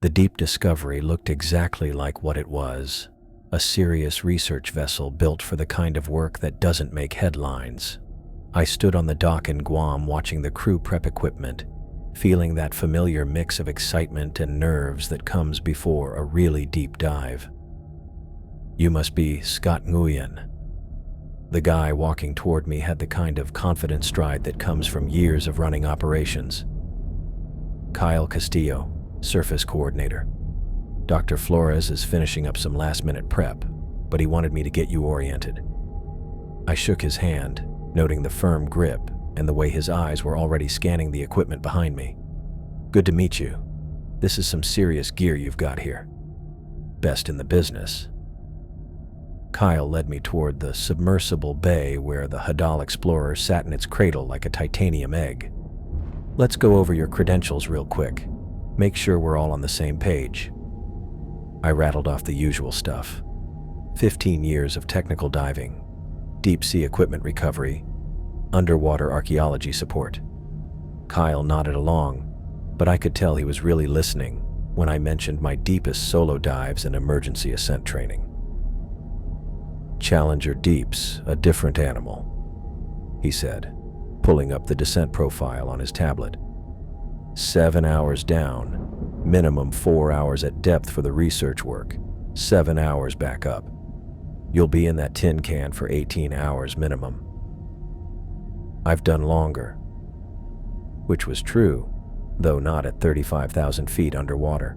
The deep discovery looked exactly like what it was, a serious research vessel built for the kind of work that doesn't make headlines. I stood on the dock in Guam watching the crew prep equipment, feeling that familiar mix of excitement and nerves that comes before a really deep dive. "You must be Scott Nguyen." The guy walking toward me had the kind of confident stride that comes from years of running operations. "Kyle Castillo, surface coordinator. Dr. Flores is finishing up some last-minute prep, but he wanted me to get you oriented." I shook his hand, noting the firm grip and the way his eyes were already scanning the equipment behind me. "Good to meet you. This is some serious gear you've got here. Best in the business." Kyle led me toward the submersible bay where the Hadal Explorer sat in its cradle like a titanium egg. "Let's go over your credentials real quick. Make sure we're all on the same page." I rattled off the usual stuff. 15 years of technical diving, deep sea equipment recovery, underwater archaeology support. Kyle nodded along, but I could tell he was really listening when I mentioned my deepest solo dives and emergency ascent training. "Challenger Deep's a different animal," he said, pulling up the descent profile on his tablet. 7 hours down, minimum 4 hours at depth for the research work, 7 hours back up. You'll be in that tin can for 18 hours minimum. I've done longer. Which was true, though not at 35,000 feet underwater.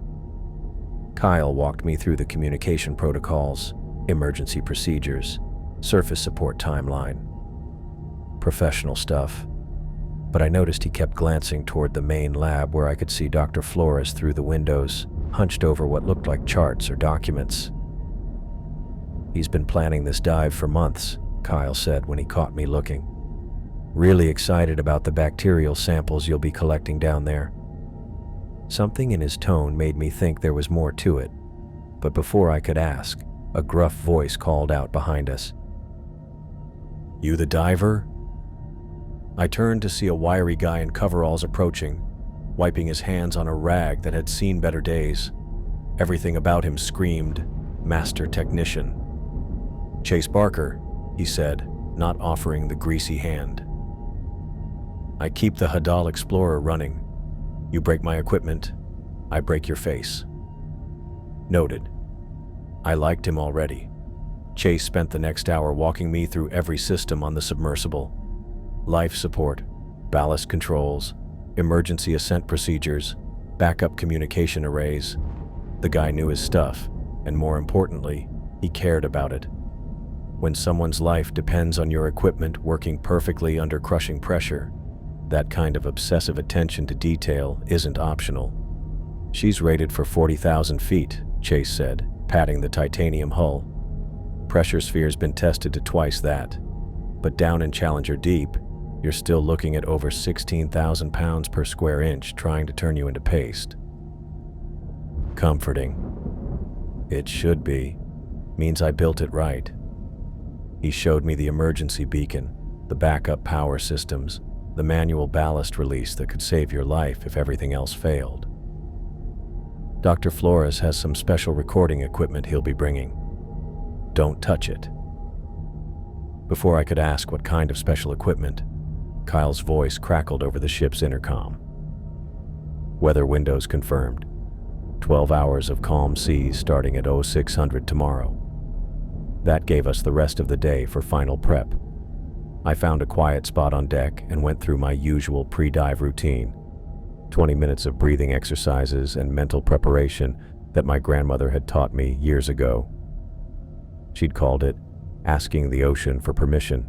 Kyle walked me through the communication protocols, emergency procedures, surface support timeline. Professional stuff. But I noticed he kept glancing toward the main lab where I could see Dr. Flores through the windows, hunched over what looked like charts or documents. "He's been planning this dive for months," Kyle said when he caught me looking. "Really excited about the bacterial samples you'll be collecting down there." Something in his tone made me think there was more to it, but before I could ask, a gruff voice called out behind us. "You the diver?" I turned to see a wiry guy in coveralls approaching, wiping his hands on a rag that had seen better days. Everything about him screamed, "Master Technician." "Chase Barker," he said, not offering the greasy hand. "I keep the Hadal Explorer running. You break my equipment, I break your face." Noted. I liked him already. Chase spent the next hour walking me through every system on the submersible. Life support, ballast controls, emergency ascent procedures, backup communication arrays. The guy knew his stuff, and more importantly, he cared about it. When someone's life depends on your equipment working perfectly under crushing pressure, that kind of obsessive attention to detail isn't optional. "She's rated for 40,000 feet, Chase said, patting the titanium hull. "Pressure sphere's been tested to twice that, but down in Challenger Deep, you're still looking at over 16,000 pounds per square inch trying to turn you into paste." Comforting. It should be. Means I built it right. He showed me the emergency beacon, the backup power systems, the manual ballast release that could save your life if everything else failed. Dr. Flores has some special recording equipment he'll be bringing. Don't touch it. Before I could ask what kind of special equipment, Kyle's voice crackled over the ship's intercom. "Weather windows confirmed. 12 hours of calm seas starting at 0600 tomorrow." That gave us the rest of the day for final prep. I found a quiet spot on deck and went through my usual pre-dive routine. 20 minutes of breathing exercises and mental preparation that my grandmother had taught me years ago. She'd called it asking the ocean for permission.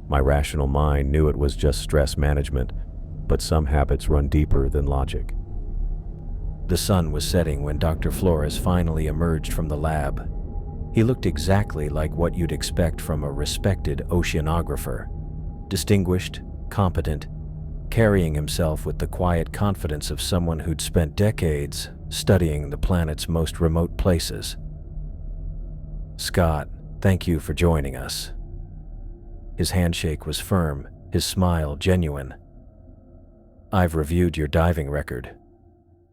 My rational mind knew it was just stress management, but some habits run deeper than logic. The sun was setting when Dr. Flores finally emerged from the lab. He looked exactly like what you'd expect from a respected oceanographer. Distinguished, competent, carrying himself with the quiet confidence of someone who'd spent decades studying the planet's most remote places. "Scott, thank you for joining us." His handshake was firm, his smile genuine. "I've reviewed your diving record.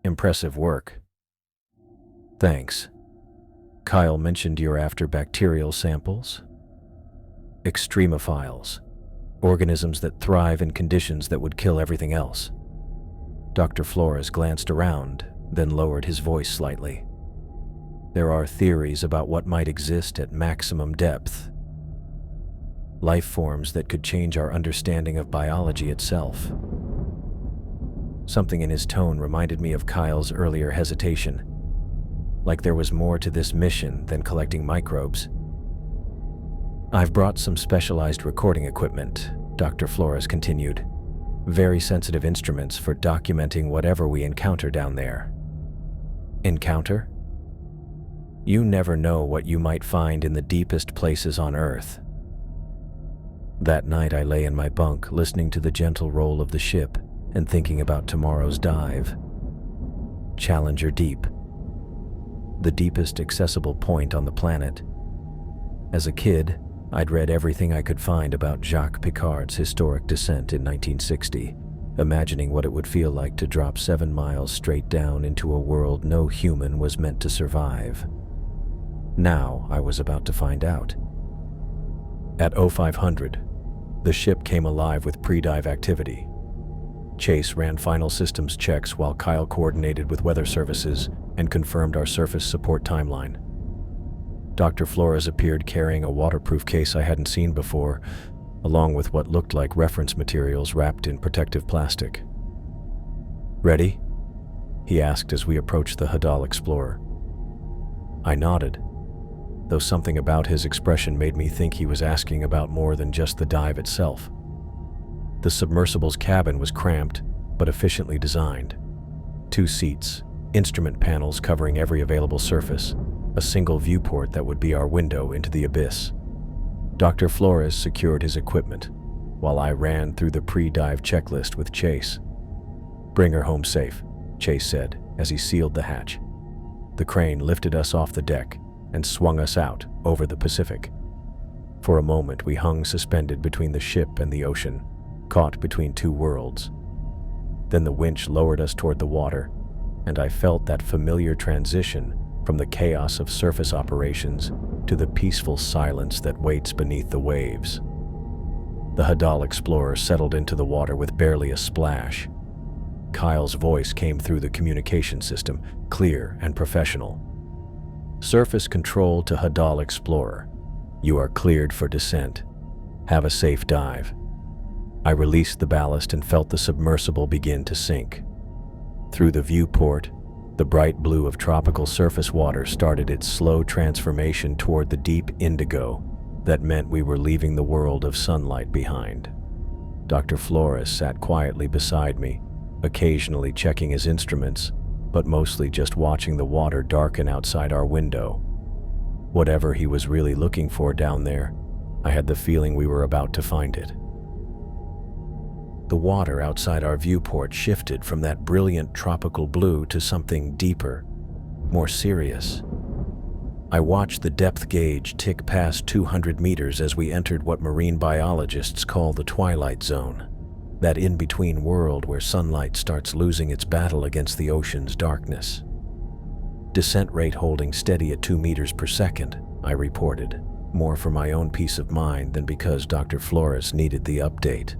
Impressive work, Thanks. Kyle mentioned you're after bacterial samples? Extremophiles, organisms that thrive in conditions that would kill everything else. Dr. Flores glanced around, then lowered his voice slightly. There are theories about what might exist at maximum depth. Life forms that could change our understanding of biology itself. Something in his tone reminded me of Kyle's earlier hesitation, like there was more to this mission than collecting microbes. I've brought some specialized recording equipment, Dr. Flores continued. Very sensitive instruments for documenting whatever we encounter down there. Encounter? You never know what you might find in the deepest places on Earth. That night I lay in my bunk listening to the gentle roll of the ship and thinking about tomorrow's dive. Challenger Deep. The deepest accessible point on the planet. As a kid, I'd read everything I could find about Jacques Picard's historic descent in 1960, imagining what it would feel like to drop 7 miles straight down into a world no human was meant to survive. Now I was about to find out. At 0500, the ship came alive with pre-dive activity. Chase ran final systems checks while Kyle coordinated with weather services and confirmed our surface support timeline. Dr. Flores appeared carrying a waterproof case I hadn't seen before, along with what looked like reference materials wrapped in protective plastic. "Ready?" he asked as we approached the Hadal Explorer. I nodded, though something about his expression made me think he was asking about more than just the dive itself. The submersible's cabin was cramped, but efficiently designed. 2 seats, instrument panels covering every available surface, a single viewport that would be our window into the abyss. Dr. Flores secured his equipment, while I ran through the pre-dive checklist with Chase. "Bring her home safe," Chase said as he sealed the hatch. The crane lifted us off the deck and swung us out over the Pacific. For a moment we hung suspended between the ship and the ocean, caught between 2 worlds. Then the winch lowered us toward the water, and I felt that familiar transition from the chaos of surface operations to the peaceful silence that waits beneath the waves. The Hadal Explorer settled into the water with barely a splash. Kyle's voice came through the communication system, clear and professional. "Surface control to Hadal Explorer. You are cleared for descent. Have a safe dive." I released the ballast and felt the submersible begin to sink. Through the viewport, the bright blue of tropical surface water started its slow transformation toward the deep indigo that meant we were leaving the world of sunlight behind. Dr. Flores sat quietly beside me, occasionally checking his instruments, but mostly just watching the water darken outside our window. Whatever he was really looking for down there, I had the feeling we were about to find it. The water outside our viewport shifted from that brilliant tropical blue to something deeper, more serious. I watched the depth gauge tick past 200 meters as we entered what marine biologists call the twilight zone, that in-between world where sunlight starts losing its battle against the ocean's darkness. "Descent rate holding steady at 2 meters per second, I reported, more for my own peace of mind than because Dr. Flores needed the update.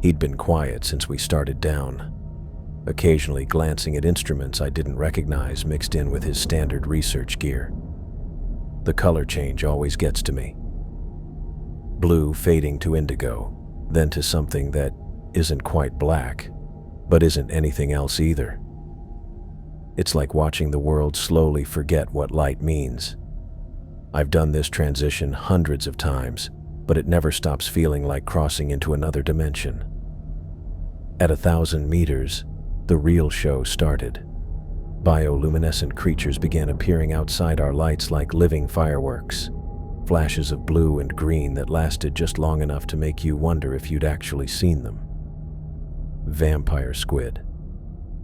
He'd been quiet since we started down, occasionally glancing at instruments I didn't recognize mixed in with his standard research gear. The color change always gets to me. Blue fading to indigo, then to something that isn't quite black, but isn't anything else either. It's like watching the world slowly forget what light means. I've done this transition hundreds of times, but it never stops feeling like crossing into another dimension. At 1,000 meters, the real show started. Bioluminescent creatures began appearing outside our lights like living fireworks, flashes of blue and green that lasted just long enough to make you wonder if you'd actually seen them. "Vampire squid,"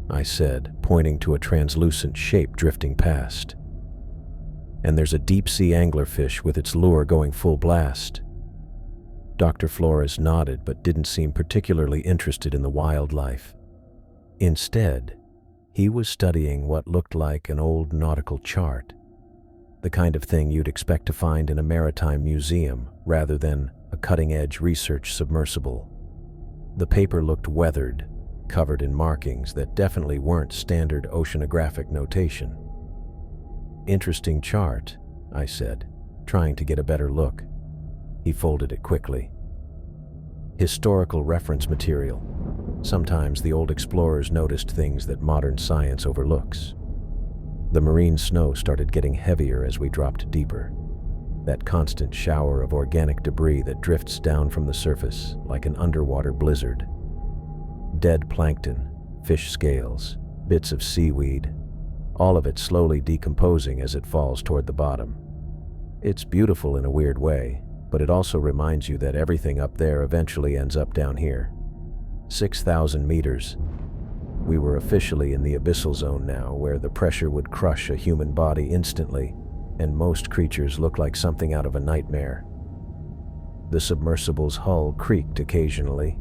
I said, pointing to a translucent shape drifting past. "And there's a deep-sea anglerfish with its lure going full blast." Dr. Flores nodded but didn't seem particularly interested in the wildlife. Instead, He was studying what looked like an old nautical chart, the kind of thing you'd expect to find in a maritime museum rather than a cutting-edge research submersible. The paper looked weathered, covered in markings that definitely weren't standard oceanographic notation. "Interesting chart," I said, trying to get a better look. He folded it quickly. "Historical reference material. Sometimes the old explorers noticed things that modern science overlooks." The marine snow started getting heavier as we dropped deeper. That constant shower of organic debris that drifts down from the surface like an underwater blizzard. Dead plankton, fish scales, bits of seaweed, all of it slowly decomposing as it falls toward the bottom. It's beautiful in a weird way, but it also reminds you that everything up there eventually ends up down here. 6,000 meters. We were officially in the abyssal zone now, where the pressure would crush a human body instantly, and most creatures look like something out of a nightmare. The submersible's hull creaked occasionally.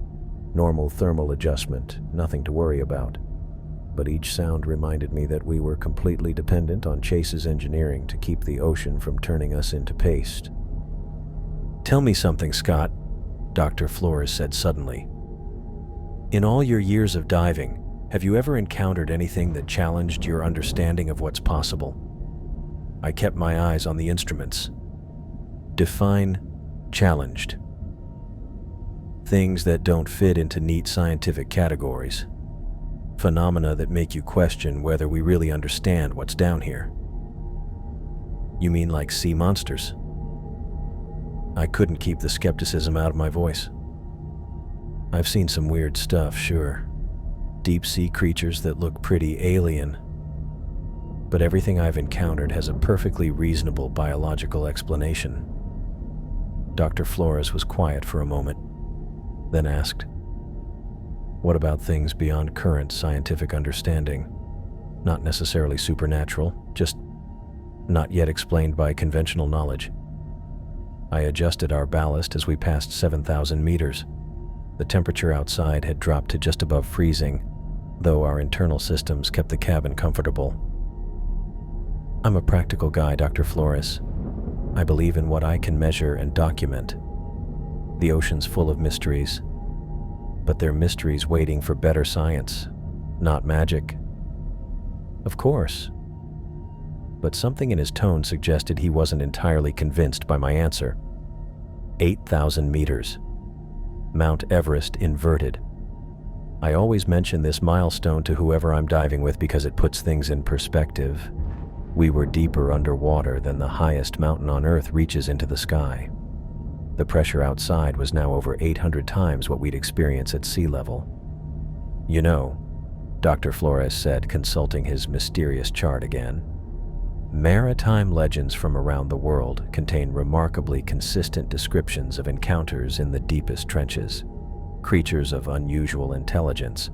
Normal thermal adjustment, nothing to worry about. But each sound reminded me that we were completely dependent on Chase's engineering to keep the ocean from turning us into paste. "Tell me something, Scott," Dr. Flores said suddenly. "In all your years of diving, have you ever encountered anything that challenged your understanding of what's possible?" I kept my eyes on the instruments. "Define challenged." "Things that don't fit into neat scientific categories. Phenomena that make you question whether we really understand what's down here." "You mean like sea monsters?" I couldn't keep the skepticism out of my voice. "I've seen some weird stuff, sure. Deep-sea creatures that look pretty alien. But everything I've encountered has a perfectly reasonable biological explanation." Dr. Flores was quiet for a moment, then asked, "What about things beyond current scientific understanding? Not necessarily supernatural, just not yet explained by conventional knowledge." I adjusted our ballast as we passed 7,000 meters. The temperature outside had dropped to just above freezing, though our internal systems kept the cabin comfortable. "I'm a practical guy, Dr. Flores. I believe in what I can measure and document. The ocean's full of mysteries, but they're mysteries waiting for better science, not magic." "Of course." But something in his tone suggested he wasn't entirely convinced by my answer. 8,000 meters. Mount Everest inverted. I always mention this milestone to whoever I'm diving with because it puts things in perspective. We were deeper underwater than the highest mountain on Earth reaches into the sky. The pressure outside was now over 800 times what we'd experience at sea level. "You know," Dr. Flores said, consulting his mysterious chart again, "maritime legends from around the world contain remarkably consistent descriptions of encounters in the deepest trenches, creatures of unusual intelligence,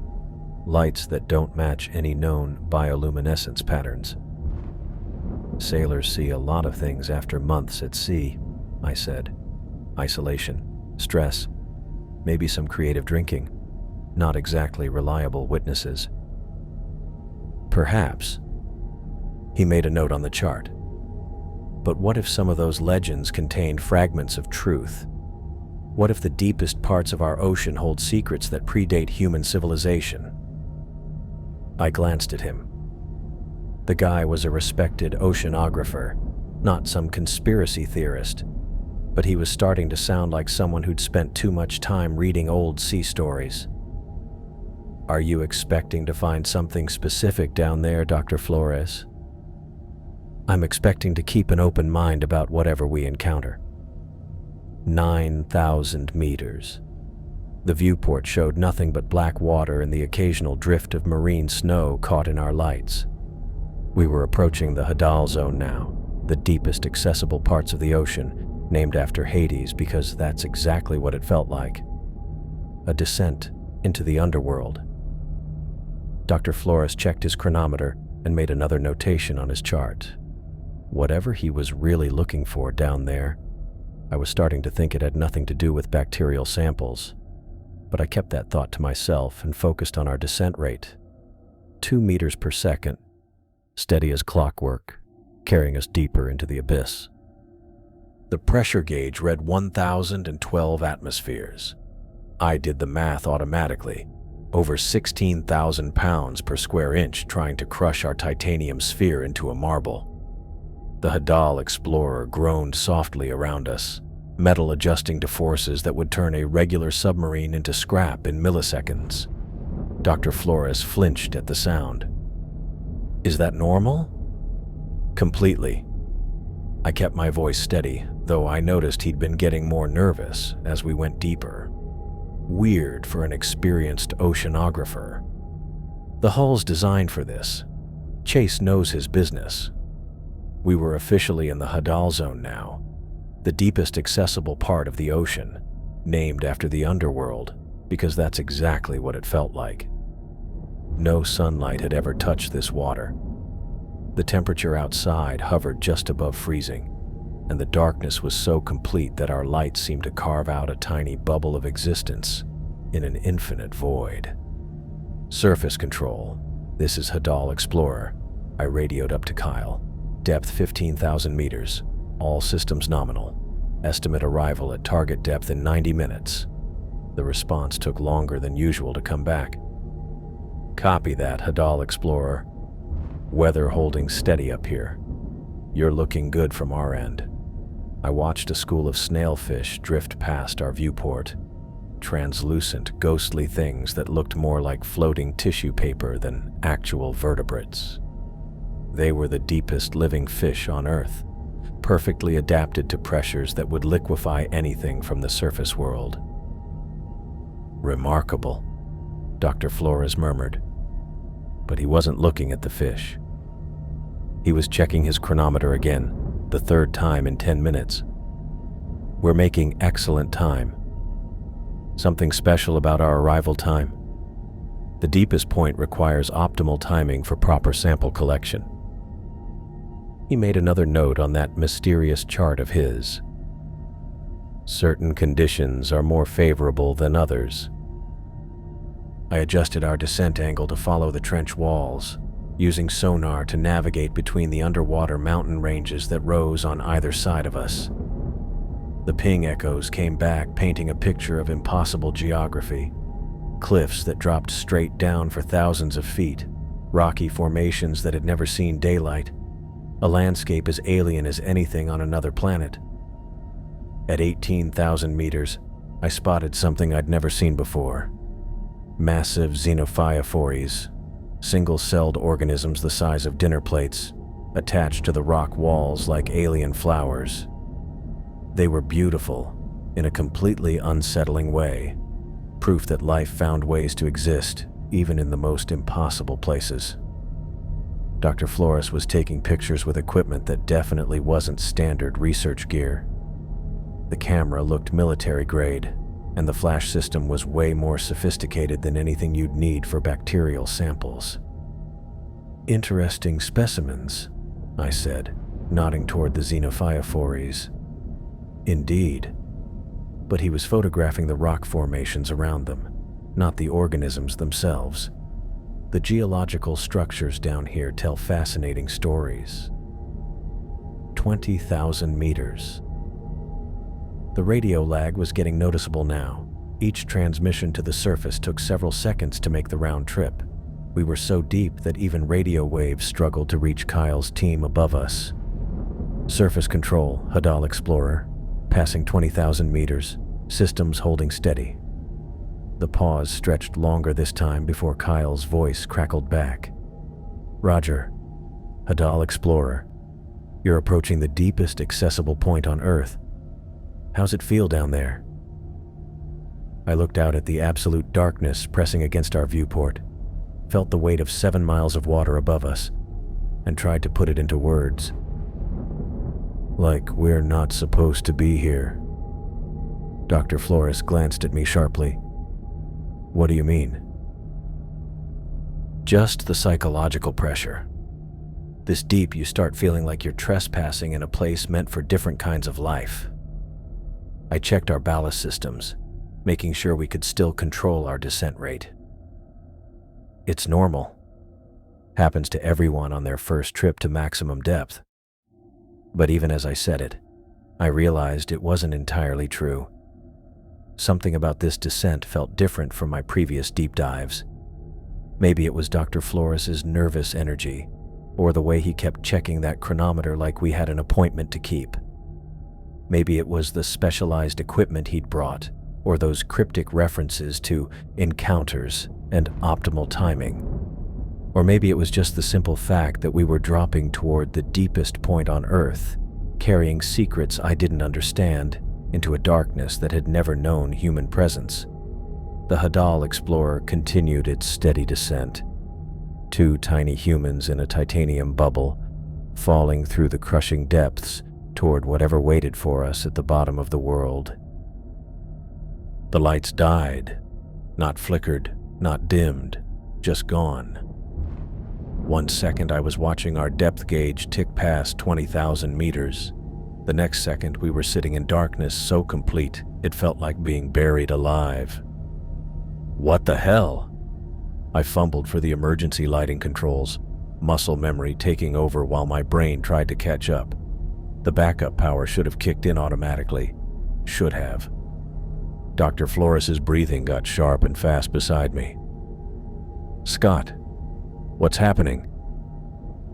lights that don't match any known bioluminescence patterns." "Sailors see a lot of things after months at sea," I said. "Isolation, stress, maybe some creative drinking. Not exactly reliable witnesses." "Perhaps." He made a note on the chart. "But what if some of those legends contained fragments of truth? What if the deepest parts of our ocean hold secrets that predate human civilization?" I glanced at him. The guy was a respected oceanographer, not some conspiracy theorist, but he was starting to sound like someone who'd spent too much time reading old sea stories. "Are you expecting to find something specific down there, Dr. Flores?" "I'm expecting to keep an open mind about whatever we encounter." 9,000 meters. The viewport showed nothing but black water and the occasional drift of marine snow caught in our lights. We were approaching the Hadal zone now, the deepest accessible parts of the ocean, named after Hades because that's exactly what it felt like. A descent into the underworld. Dr. Flores checked his chronometer and made another notation on his chart. Whatever he was really looking for down there, I was starting to think it had nothing to do with bacterial samples, but I kept that thought to myself and focused on our descent rate. 2 meters per second, steady as clockwork, carrying us deeper into the abyss. The pressure gauge read 1,012 atmospheres. I did the math automatically. Over 16,000 pounds per square inch trying to crush our titanium sphere into a marble. The Hadal explorer groaned softly around us, metal adjusting to forces that would turn a regular submarine into scrap in milliseconds. Dr. Flores flinched at the sound. "Is that normal?" "Completely." I kept my voice steady, though I noticed he'd been getting more nervous as we went deeper. Weird for an experienced oceanographer. The hull's designed for this. Chase knows his business. We were officially in the Hadal zone now, the deepest accessible part of the ocean, named after the underworld, because that's exactly what it felt like. No sunlight had ever touched this water. The temperature outside hovered just above freezing, and the darkness was so complete that our light seemed to carve out a tiny bubble of existence in an infinite void. "Surface control, this is Hadal Explorer," I radioed up to Kyle. "Depth 15,000 meters, all systems nominal. Estimate arrival at target depth in 90 minutes. The response took longer than usual to come back. "Copy that, Hadal Explorer. Weather holding steady up here. You're looking good from our end." I watched a school of snailfish drift past our viewport, translucent, ghostly things that looked more like floating tissue paper than actual vertebrates. They were the deepest living fish on Earth, perfectly adapted to pressures that would liquefy anything from the surface world. "Remarkable," Dr. Flores murmured. But he wasn't looking at the fish. He was checking his chronometer again, the third time in 10 minutes. "We're making excellent time. Something special about our arrival time? The deepest point requires optimal timing for proper sample collection." He made another note on that mysterious chart of his. "Certain conditions are more favorable than others." I adjusted our descent angle to follow the trench walls, using sonar to navigate between the underwater mountain ranges that rose on either side of us. The ping echoes came back, painting a picture of impossible geography. Cliffs that dropped straight down for thousands of feet, rocky formations that had never seen daylight, a landscape as alien as anything on another planet. At 18,000 meters, I spotted something I'd never seen before. Massive xenophyophores, single-celled organisms the size of dinner plates, attached to the rock walls like alien flowers. They were beautiful, in a completely unsettling way, proof that life found ways to exist, even in the most impossible places. Dr. Flores was taking pictures with equipment that definitely wasn't standard research gear. The camera looked military-grade, and the flash system was way more sophisticated than anything you'd need for bacterial samples. "Interesting specimens," I said, nodding toward the xenophyophores. "Indeed." But he was photographing the rock formations around them, not the organisms themselves. The geological structures down here tell fascinating stories. 20,000 meters. The radio lag was getting noticeable now. Each transmission to the surface took several seconds to make the round trip. We were so deep that even radio waves struggled to reach Kyle's team above us. "Surface control, Hadal Explorer. Passing 20,000 meters. Systems holding steady." The pause stretched longer this time before Kyle's voice crackled back. "Roger. Hadal Explorer. You're approaching the deepest accessible point on Earth. How's it feel down there?" I looked out at the absolute darkness pressing against our viewport, felt the weight of 7 miles of water above us, and tried to put it into words. "Like we're not supposed to be here." Dr. Flores glanced at me sharply. "What do you mean?" "Just the psychological pressure. This deep, you start feeling like you're trespassing in a place meant for different kinds of life." I checked our ballast systems, making sure we could still control our descent rate. "It's normal. Happens to everyone on their first trip to maximum depth. But even as I said it, I realized it wasn't entirely true. Something about this descent felt different from my previous deep dives. Maybe it was Dr. Flores' nervous energy, or the way he kept checking that chronometer like we had an appointment to keep. Maybe it was the specialized equipment he'd brought, or those cryptic references to encounters and optimal timing. Or maybe it was just the simple fact that we were dropping toward the deepest point on Earth, carrying secrets I didn't understand into a darkness that had never known human presence. The Hadal explorer continued its steady descent. 2 tiny humans in a titanium bubble, falling through the crushing depths toward whatever waited for us at the bottom of the world. The lights died, not flickered, not dimmed, just gone. 1 second I was watching our depth gauge tick past 20,000 meters. The next second we were sitting in darkness so complete it felt like being buried alive. What the hell? I fumbled for the emergency lighting controls, muscle memory taking over while my brain tried to catch up. The backup power should have kicked in automatically. Should have. Dr. Flores' breathing got sharp and fast beside me. Scott, what's happening?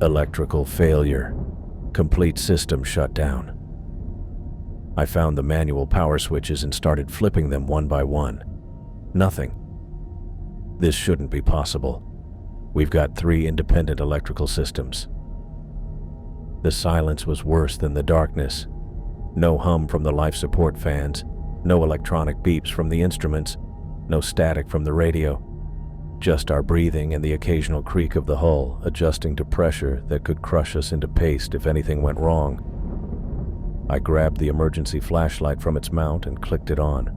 Electrical failure. Complete system shut down. I found the manual power switches and started flipping them one by one. Nothing. This shouldn't be possible. We've got 3 independent electrical systems. The silence was worse than the darkness. No hum from the life support fans, no electronic beeps from the instruments, no static from the radio. Just our breathing and the occasional creak of the hull adjusting to pressure that could crush us into paste if anything went wrong. I grabbed the emergency flashlight from its mount and clicked it on.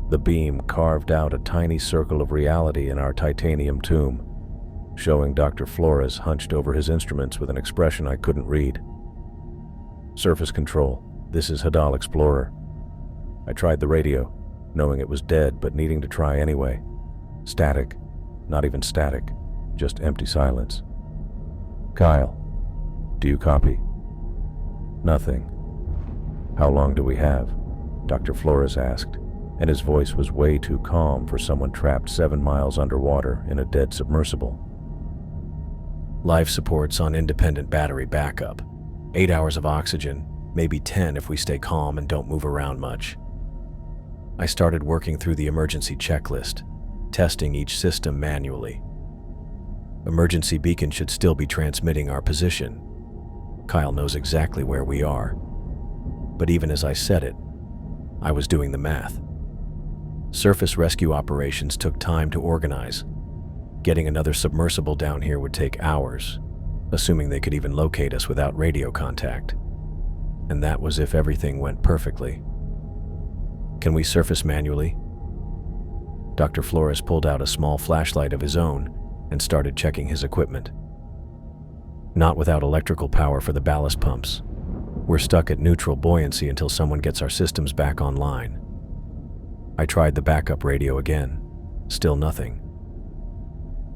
The beam carved out a tiny circle of reality in our titanium tomb, showing Dr. Flores hunched over his instruments with an expression I couldn't read. Surface control, this is Hadal Explorer. I tried the radio, knowing it was dead but needing to try anyway. Static, not even static, just empty silence. Kyle, do you copy? Nothing. How long do we have? Dr. Flores asked, and his voice was way too calm for someone trapped 7 miles underwater in a dead submersible. Life support's on independent battery backup. 8 hours of oxygen, maybe 10 if we stay calm and don't move around much. I started working through the emergency checklist, testing each system manually. Emergency beacon should still be transmitting our position. Kyle knows exactly where we are. But even as I said it, I was doing the math. Surface rescue operations took time to organize. Getting another submersible down here would take hours, assuming they could even locate us without radio contact. And that was if everything went perfectly. Can we surface manually? Dr. Flores pulled out a small flashlight of his own and started checking his equipment. Not without electrical power for the ballast pumps. We're stuck at neutral buoyancy until someone gets our systems back online. I tried the backup radio again. Still nothing.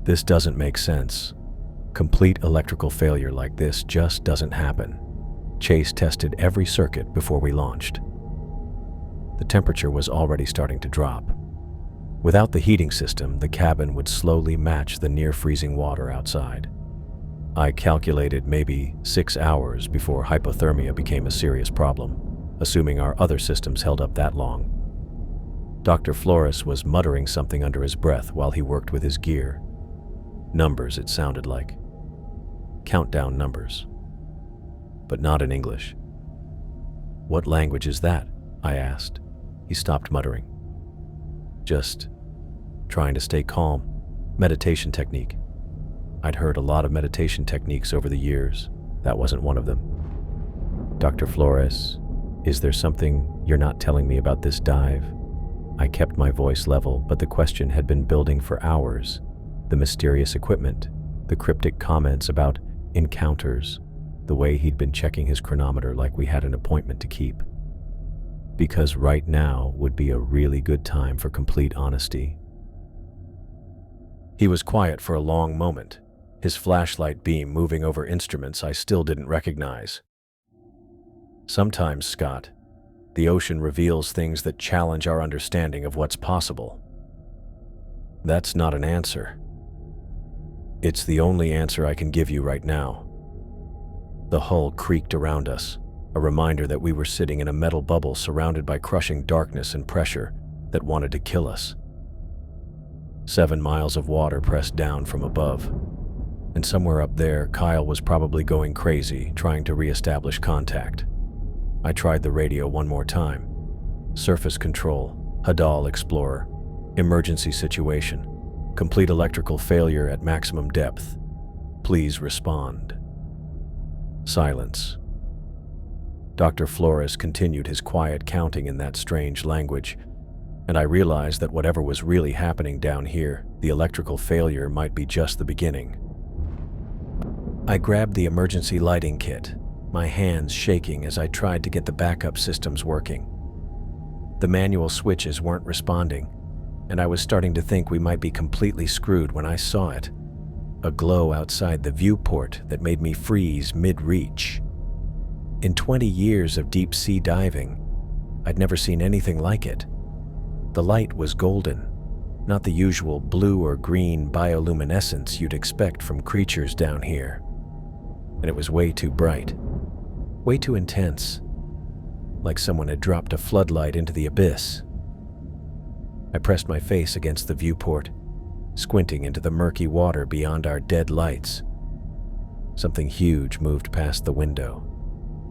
This doesn't make sense. Complete electrical failure like this just doesn't happen. Chase tested every circuit before we launched. The temperature was already starting to drop. Without the heating system, the cabin would slowly match the near-freezing water outside. I calculated maybe 6 hours before hypothermia became a serious problem, assuming our other systems held up that long. Dr. Flores was muttering something under his breath while he worked with his gear. Numbers, it sounded like. Countdown numbers. But not in English. What language is that? I asked. He stopped muttering. Just trying to stay calm. Meditation technique. I'd heard a lot of meditation techniques over the years. That wasn't one of them. Dr. Flores, is there something you're not telling me about this dive? I kept my voice level, but the question had been building for hours. The mysterious equipment, the cryptic comments about encounters, the way he'd been checking his chronometer like we had an appointment to keep. Because right now would be a really good time for complete honesty. He was quiet for a long moment, his flashlight beam moving over instruments I still didn't recognize. Sometimes, Scott, the ocean reveals things that challenge our understanding of what's possible. That's not an answer. It's the only answer I can give you right now. The hull creaked around us, a reminder that we were sitting in a metal bubble surrounded by crushing darkness and pressure that wanted to kill us. 7 miles of water pressed down from above, and somewhere up there, Kyle was probably going crazy, trying to re-establish contact. I tried the radio one more time. Surface control, Hadal Explorer, emergency situation, complete electrical failure at maximum depth. Please respond. Silence. Dr. Flores continued his quiet counting in that strange language, and I realized that whatever was really happening down here, the electrical failure might be just the beginning. I grabbed the emergency lighting kit, my hands shaking as I tried to get the backup systems working. The manual switches weren't responding, and I was starting to think we might be completely screwed when I saw it. A glow outside the viewport that made me freeze mid-reach. In 20 years of deep-sea diving, I'd never seen anything like it. The light was golden, not the usual blue or green bioluminescence you'd expect from creatures down here. And it was way too bright, way too intense, like someone had dropped a floodlight into the abyss. I pressed my face against the viewport, squinting into the murky water beyond our dead lights. Something huge moved past the window,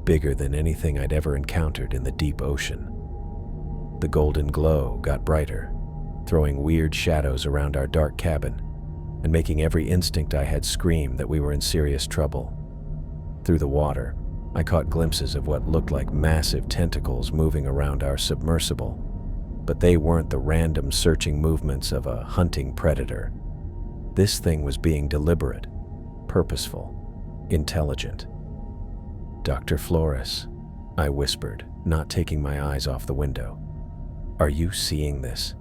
bigger than anything I'd ever encountered in the deep ocean. The golden glow got brighter, throwing weird shadows around our dark cabin and making every instinct I had scream that we were in serious trouble. Through the water, I caught glimpses of what looked like massive tentacles moving around our submersible, but they weren't the random searching movements of a hunting predator. This thing was being deliberate, purposeful, intelligent. "Dr. Flores," I whispered, not taking my eyes off the window. "Are you seeing this?"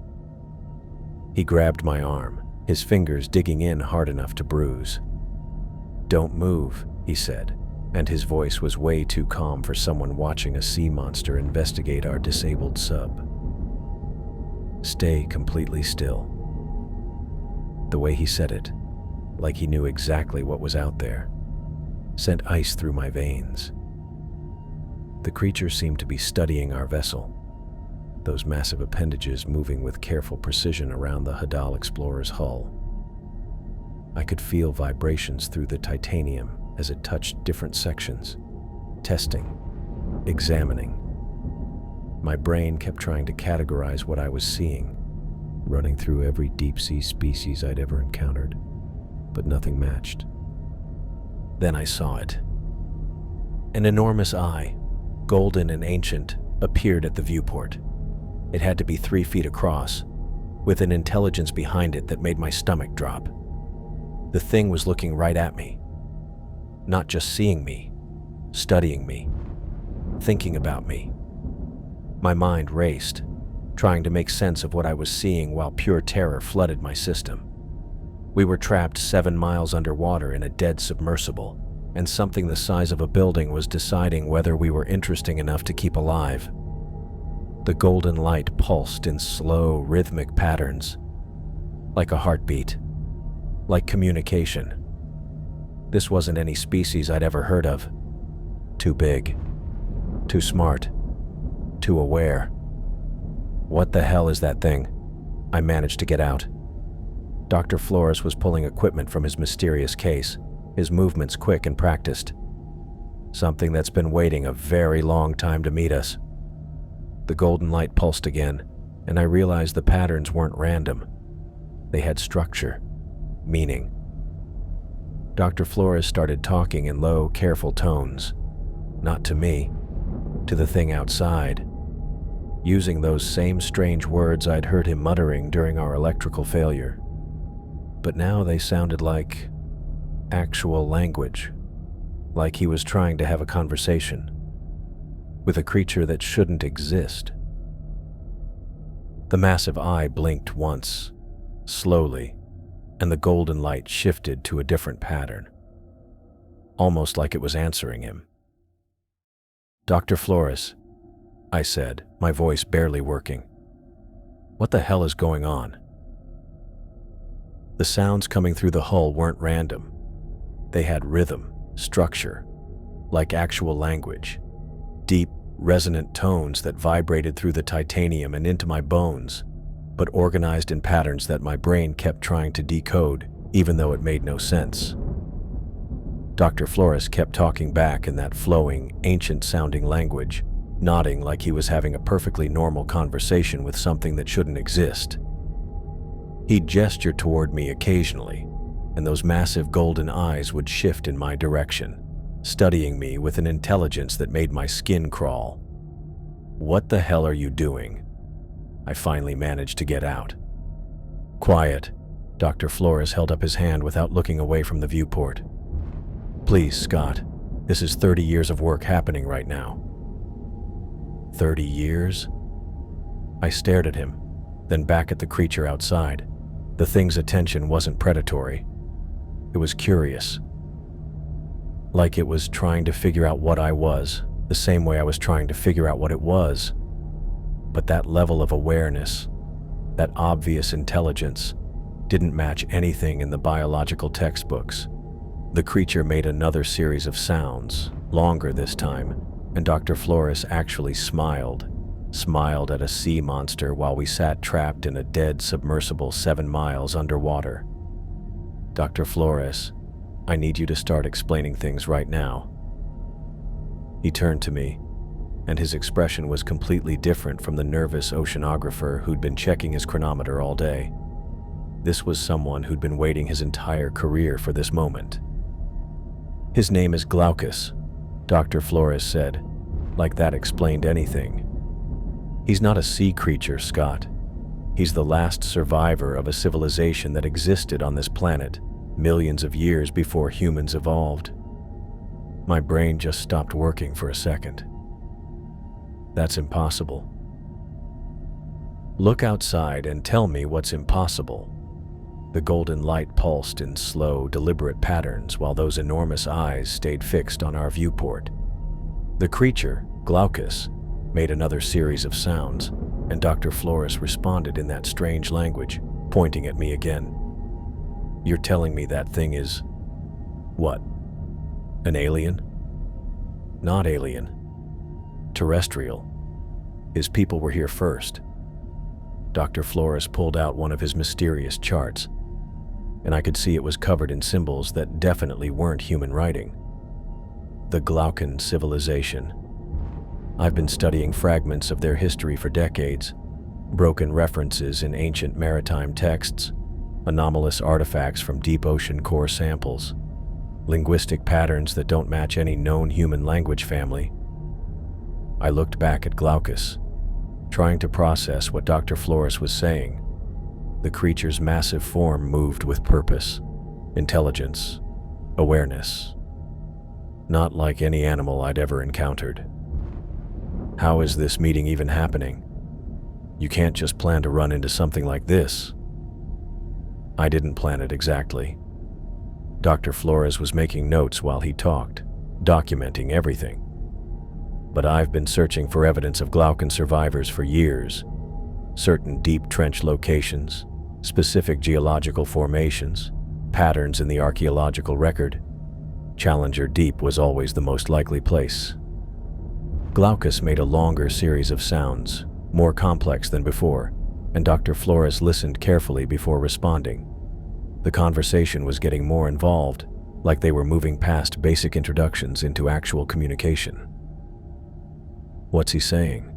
He grabbed my arm, his fingers digging in hard enough to bruise. "Don't move," he said, and his voice was way too calm for someone watching a sea monster investigate our disabled sub. "Stay completely still." The way he said it, like he knew exactly what was out there, sent ice through my veins. The creature seemed to be studying our vessel, those massive appendages moving with careful precision around the Hadal Explorer's hull. I could feel vibrations through the titanium as it touched different sections, testing, examining. My brain kept trying to categorize what I was seeing, running through every deep-sea species I'd ever encountered, but nothing matched. Then I saw it. An enormous eye, golden and ancient, appeared at the viewport. It had to be 3 feet across, with an intelligence behind it that made my stomach drop. The thing was looking right at me, not just seeing me, studying me, thinking about me. My mind raced, trying to make sense of what I was seeing while pure terror flooded my system. We were trapped 7 miles underwater in a dead submersible, and something the size of a building was deciding whether we were interesting enough to keep alive. The golden light pulsed in slow, rhythmic patterns, like a heartbeat, like communication. This wasn't any species I'd ever heard of. Too big, too smart, too aware. "What the hell is that thing?" I managed to get out. Dr. Flores was pulling equipment from his mysterious case, his movements quick and practiced. "Something that's been waiting a very long time to meet us." The golden light pulsed again, and I realized the patterns weren't random. They had structure, meaning. Dr. Flores started talking in low, careful tones, not to me, to the thing outside, using those same strange words I'd heard him muttering during our electrical failure. But now they sounded like actual language, like he was trying to have a conversation with a creature that shouldn't exist. The massive eye blinked once, slowly, and the golden light shifted to a different pattern, almost like it was answering him. "Dr. Flores," I said, my voice barely working. "What the hell is going on?" The sounds coming through the hull weren't random. They had rhythm, structure, like actual language. Deep, resonant tones that vibrated through the titanium and into my bones, but organized in patterns that my brain kept trying to decode, even though it made no sense. Dr. Flores kept talking back in that flowing, ancient-sounding language, nodding like he was having a perfectly normal conversation with something that shouldn't exist. He'd gesture toward me occasionally, and those massive golden eyes would shift in my direction, studying me with an intelligence that made my skin crawl. "What the hell are you doing?" I finally managed to get out. "Quiet." Dr. Flores held up his hand without looking away from the viewport. "Please, Scott, this is 30 years of work happening right now." 30 years? I stared at him, then back at the creature outside. The thing's attention wasn't predatory. It was curious. Like it was trying to figure out what I was, the same way I was trying to figure out what it was. But that level of awareness, that obvious intelligence, didn't match anything in the biological textbooks. The creature made another series of sounds, longer this time, and Dr. Flores actually smiled at a sea monster while we sat trapped in a dead submersible 7 miles underwater. "Dr. Flores, I need you to start explaining things right now." He turned to me, and his expression was completely different from the nervous oceanographer who'd been checking his chronometer all day. This was someone who'd been waiting his entire career for this moment. "His name is Glaucus," Dr. Flores said, like that explained anything. "He's not a sea creature, Scott. He's the last survivor of a civilization that existed on this planet millions of years before humans evolved." My brain just stopped working for a second. "That's impossible." "Look outside and tell me what's impossible." The golden light pulsed in slow, deliberate patterns while those enormous eyes stayed fixed on our viewport. The creature, Glaucus, made another series of sounds, and Dr. Flores responded in that strange language, pointing at me again. "You're telling me that thing is... what? An alien?" "Not alien. Terrestrial. His people were here first." Dr. Flores pulled out one of his mysterious charts, and I could see it was covered in symbols that definitely weren't human writing. The Glaucan civilization. I've been studying fragments of their history for decades, broken references in ancient maritime texts, anomalous artifacts from deep ocean core samples, linguistic patterns that don't match any known human language family. I looked back at Glaucus, trying to process what Dr. Flores was saying. The creature's massive form moved with purpose, intelligence, awareness. Not like any animal I'd ever encountered. How is this meeting even happening? You can't just plan to run into something like this. I didn't plan it exactly. Dr. Flores was making notes while he talked, documenting everything. But I've been searching for evidence of Glaucan survivors for years. Certain deep trench locations, specific geological formations, patterns in the archaeological record. Challenger Deep was always the most likely place. Glaucus made a longer series of sounds, more complex than before, and Dr. Flores listened carefully before responding. The conversation was getting more involved, like they were moving past basic introductions into actual communication. What's he saying?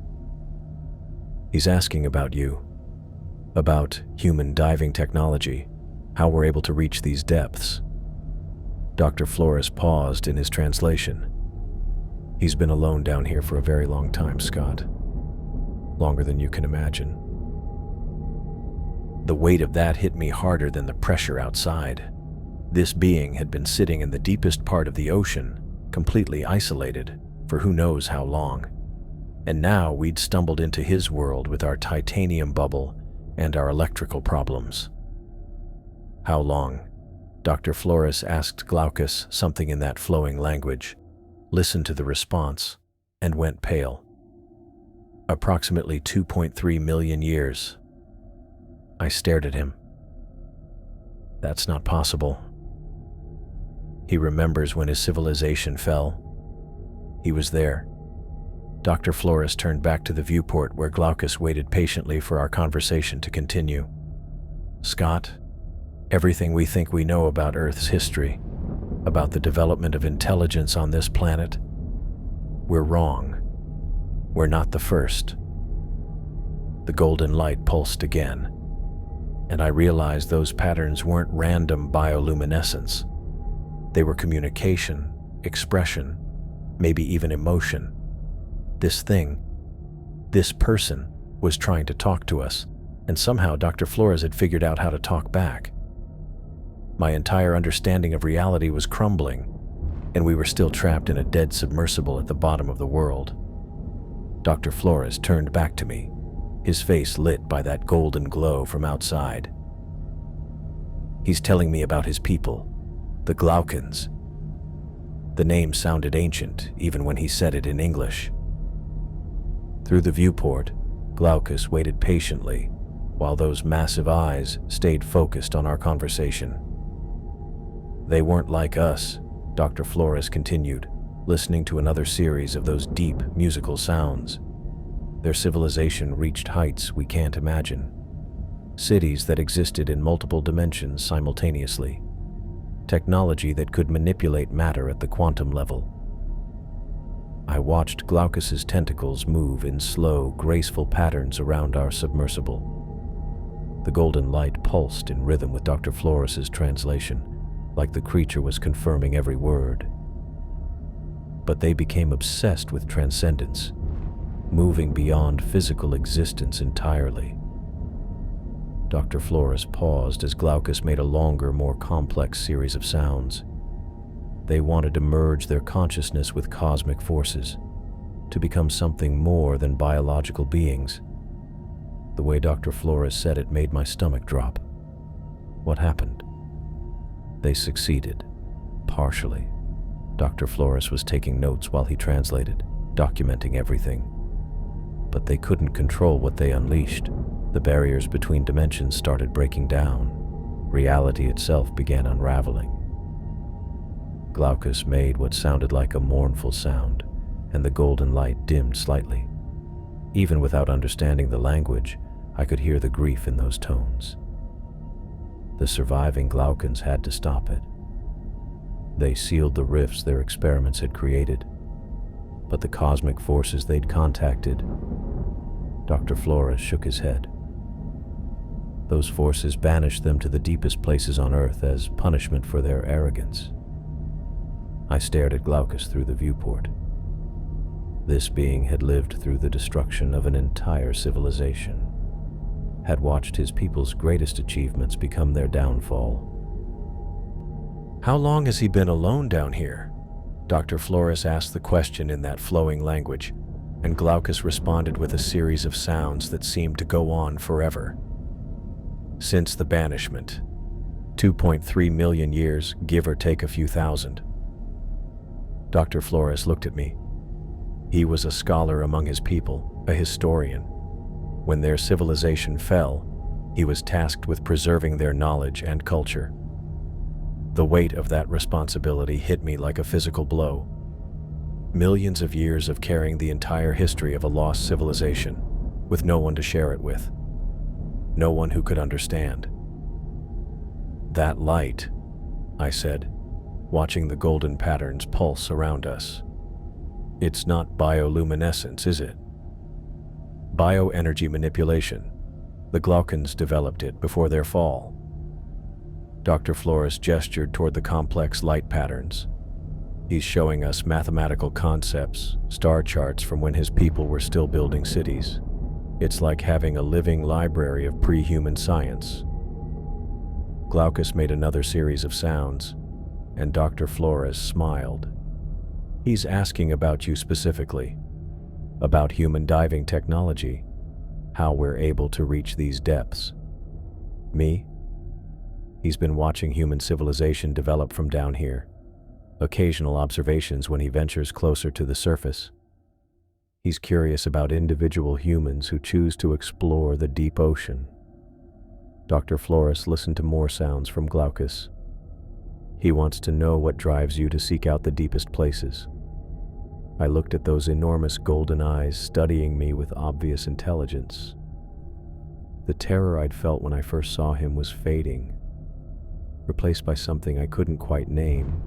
He's asking about you, about human diving technology, how we're able to reach these depths. Dr. Flores paused in his translation. He's been alone down here for a very long time, Scott. Longer than you can imagine. The weight of that hit me harder than the pressure outside. This being had been sitting in the deepest part of the ocean, completely isolated, for who knows how long. And now we'd stumbled into his world with our titanium bubble and our electrical problems. How long? Dr. Flores asked Glaucus something in that flowing language, listened to the response, and went pale. Approximately 2.3 million years. I stared at him. That's not possible. He remembers when his civilization fell. He was there. Dr. Flores turned back to the viewport where Glaucus waited patiently for our conversation to continue. Scott, everything we think we know about Earth's history, about the development of intelligence on this planet, we're wrong. We're not the first. The golden light pulsed again, and I realized those patterns weren't random bioluminescence. They were communication, expression, maybe even emotion. This thing, this person, was trying to talk to us, and somehow Dr. Flores had figured out how to talk back. My entire understanding of reality was crumbling, and we were still trapped in a dead submersible at the bottom of the world. Dr. Flores turned back to me, his face lit by that golden glow from outside. He's telling me about his people, the Glaucans. The name sounded ancient, even when he said it in English. Through the viewport, Glaucus waited patiently, while those massive eyes stayed focused on our conversation. They weren't like us, Dr. Flores continued, listening to another series of those deep musical sounds. Their civilization reached heights we can't imagine. Cities that existed in multiple dimensions simultaneously. Technology that could manipulate matter at the quantum level. I watched Glaucus's tentacles move in slow, graceful patterns around our submersible. The golden light pulsed in rhythm with Dr. Flores's translation, like the creature was confirming every word. But they became obsessed with transcendence, moving beyond physical existence entirely. Dr. Flores paused as Glaucus made a longer, more complex series of sounds. They wanted to merge their consciousness with cosmic forces, to become something more than biological beings. The way Dr. Flores said it made my stomach drop. What happened? They succeeded, partially. Dr. Flores was taking notes while he translated, documenting everything. But they couldn't control what they unleashed. The barriers between dimensions started breaking down. Reality itself began unraveling. Glaucus made what sounded like a mournful sound, and the golden light dimmed slightly. Even without understanding the language, I could hear the grief in those tones. The surviving Glaucans had to stop it. They sealed the rifts their experiments had created, but the cosmic forces they'd contacted. Dr. Flores shook his head. Those forces banished them to the deepest places on Earth as punishment for their arrogance. I stared at Glaucus through the viewport. This being had lived through the destruction of an entire civilization, had watched his people's greatest achievements become their downfall. How long has he been alone down here? Dr. Flores asked the question in that flowing language, and Glaucus responded with a series of sounds that seemed to go on forever. Since the banishment. 2.3 million years, give or take a few thousand. Dr. Flores looked at me. He was a scholar among his people, a historian. When their civilization fell, he was tasked with preserving their knowledge and culture. The weight of that responsibility hit me like a physical blow. Millions of years of carrying the entire history of a lost civilization, with no one to share it with. No one who could understand. That light, I said, watching the golden patterns pulse around us. It's not bioluminescence, is it? Bioenergy manipulation. The Glaucans developed it before their fall. Dr. Flores gestured toward the complex light patterns. He's showing us mathematical concepts, star charts from when his people were still building cities. It's like having a living library of pre-human science. Glaucus made another series of sounds, and Dr. Flores smiled. He's asking about you specifically, about human diving technology, how we're able to reach these depths. Me? He's been watching human civilization develop from down here. Occasional observations when he ventures closer to the surface. He's curious about individual humans who choose to explore the deep ocean. Dr. Flores listened to more sounds from Glaucus. He wants to know what drives you to seek out the deepest places. I looked at those enormous golden eyes studying me with obvious intelligence. The terror I'd felt when I first saw him was fading, replaced by something I couldn't quite name.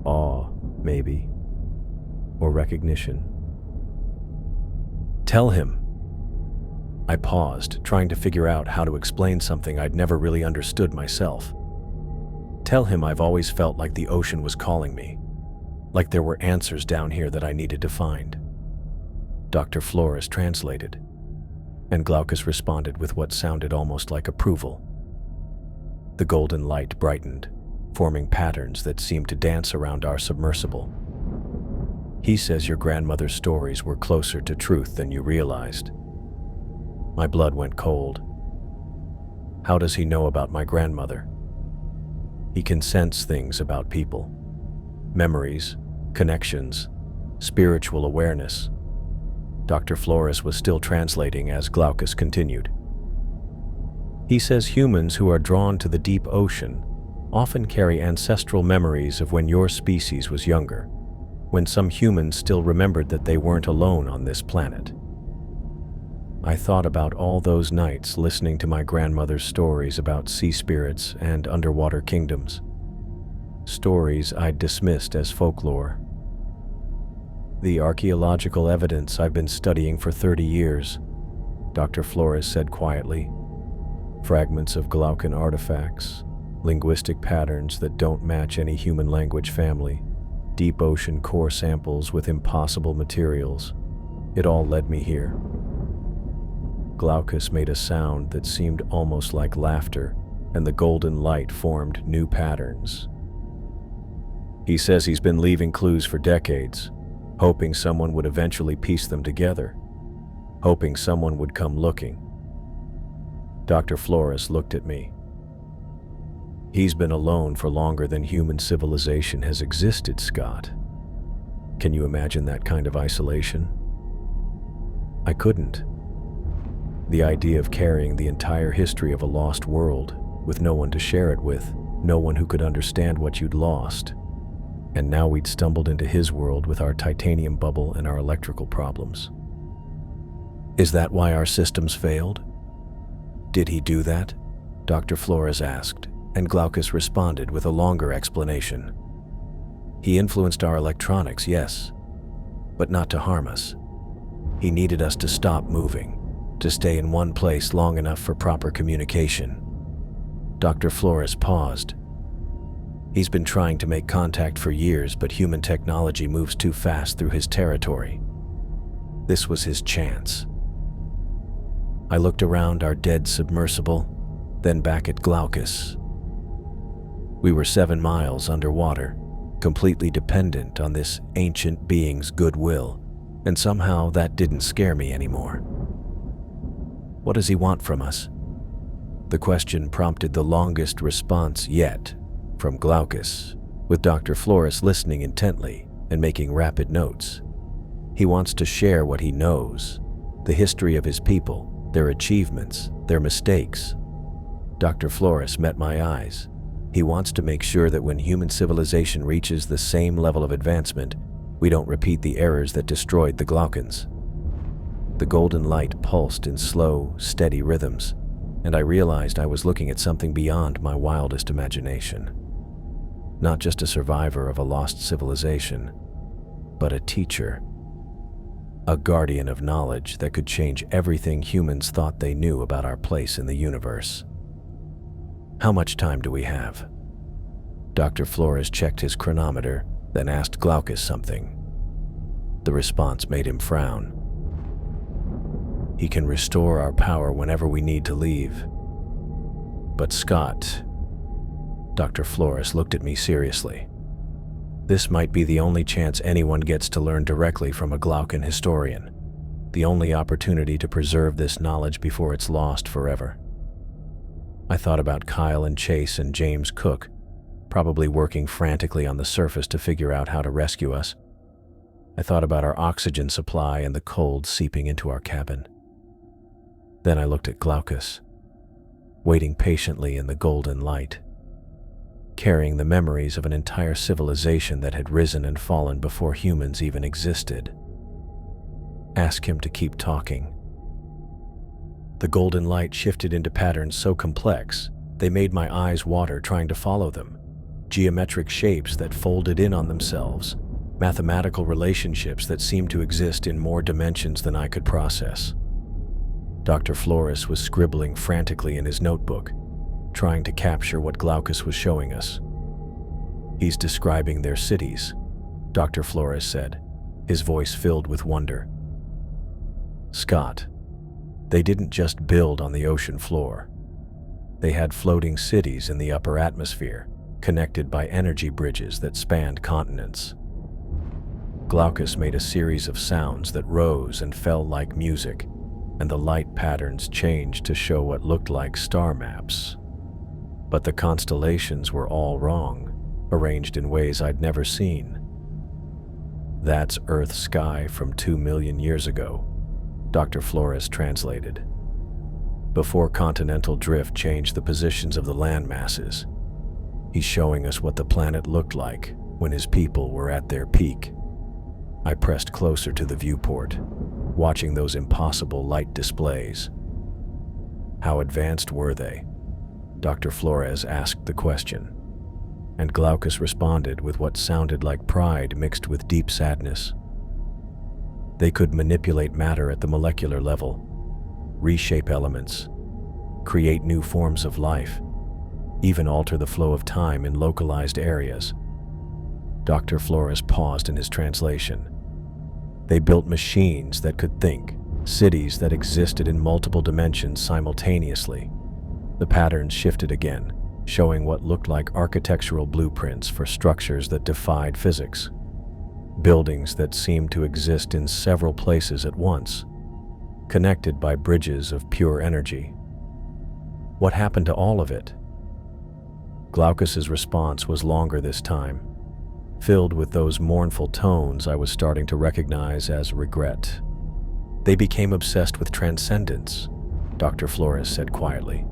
Awe, maybe, or recognition. "Tell him." I paused, trying to figure out how to explain something I'd never really understood myself. "Tell him I've always felt like the ocean was calling me, like there were answers down here that I needed to find." Dr. Flores translated, and Glaucus responded with what sounded almost like approval. The golden light brightened, forming patterns that seemed to dance around our submersible. "He says your grandmother's stories were closer to truth than you realized." My blood went cold. How does he know about my grandmother? He can sense things about people. Memories, connections, spiritual awareness. Dr. Flores was still translating as Glaucus continued. "He says humans who are drawn to the deep ocean often carry ancestral memories of when your species was younger, when some humans still remembered that they weren't alone on this planet." I thought about all those nights listening to my grandmother's stories about sea spirits and underwater kingdoms. Stories I'd dismissed as folklore. "The archaeological evidence I've been studying for 30 years, Dr. Flores said quietly. "Fragments of Glaucan artifacts, linguistic patterns that don't match any human language family, deep ocean core samples with impossible materials. It all led me here." Glaucus made a sound that seemed almost like laughter, and the golden light formed new patterns. "He says he's been leaving clues for decades, hoping someone would eventually piece them together, hoping someone would come looking." Dr. Flores looked at me. "He's been alone for longer than human civilization has existed, Scott. Can you imagine that kind of isolation?" I couldn't. The idea of carrying the entire history of a lost world with no one to share it with, no one who could understand what you'd lost. And now we'd stumbled into his world with our titanium bubble and our electrical problems. "Is that why our systems failed? Did he do that?" Dr. Flores asked, and Glaucus responded with a longer explanation. "He influenced our electronics, yes, but not to harm us. He needed us to stop moving, to stay in one place long enough for proper communication." Dr. Flores paused. "He's been trying to make contact for years, but human technology moves too fast through his territory. This was his chance." I looked around our dead submersible, then back at Glaucus. We were 7 miles underwater, completely dependent on this ancient being's goodwill, and somehow that didn't scare me anymore. "What does he want from us?" The question prompted the longest response yet from Glaucus, with Dr. Flores listening intently and making rapid notes. "He wants to share what he knows, the history of his people, their achievements, their mistakes." Dr. Flores met my eyes. He wants to make sure that when human civilization reaches the same level of advancement, we don't repeat the errors that destroyed the Glaucans. The golden light pulsed in slow, steady rhythms, and I realized I was looking at something beyond my wildest imagination. Not just a survivor of a lost civilization, but a teacher. A guardian of knowledge that could change everything humans thought they knew about our place in the universe. "How much time do we have?" Dr. Flores checked his chronometer, then asked Glaucus something. The response made him frown. "He can restore our power whenever we need to leave." "But Scott," Dr. Flores looked at me seriously. "This might be the only chance anyone gets to learn directly from a Glaucan historian, the only opportunity to preserve this knowledge before it's lost forever." I thought about Kyle and Chase and James Cook, probably working frantically on the surface to figure out how to rescue us. I thought about our oxygen supply and the cold seeping into our cabin. Then I looked at Glaucus, waiting patiently in the golden light, carrying the memories of an entire civilization that had risen and fallen before humans even existed. Ask him to keep talking. The golden light shifted into patterns so complex, they made my eyes water trying to follow them. Geometric shapes that folded in on themselves, mathematical relationships that seemed to exist in more dimensions than I could process. Dr. Flores was scribbling frantically in his notebook, trying to capture what Glaucus was showing us. "He's describing their cities," Dr. Flores said, his voice filled with wonder. "Scott, they didn't just build on the ocean floor. They had floating cities in the upper atmosphere, connected by energy bridges that spanned continents." Glaucus made a series of sounds that rose and fell like music, and the light patterns changed to show what looked like star maps. But the constellations were all wrong, arranged in ways I'd never seen. "That's Earth's sky from 2 million years ago," Dr. Flores translated. "Before continental drift changed the positions of the land masses. He's showing us what the planet looked like when his people were at their peak." I pressed closer to the viewport, watching those impossible light displays. "How advanced were they?" Dr. Flores asked the question, and Glaucus responded with what sounded like pride mixed with deep sadness. "They could manipulate matter at the molecular level, reshape elements, create new forms of life, even alter the flow of time in localized areas." Dr. Flores paused in his translation. "They built machines that could think, cities that existed in multiple dimensions simultaneously." The patterns shifted again, showing what looked like architectural blueprints for structures that defied physics. Buildings that seemed to exist in several places at once, connected by bridges of pure energy. What happened to all of it? Glaucus's response was longer this time, filled with those mournful tones I was starting to recognize as regret. "They became obsessed with transcendence," Dr. Flores said quietly.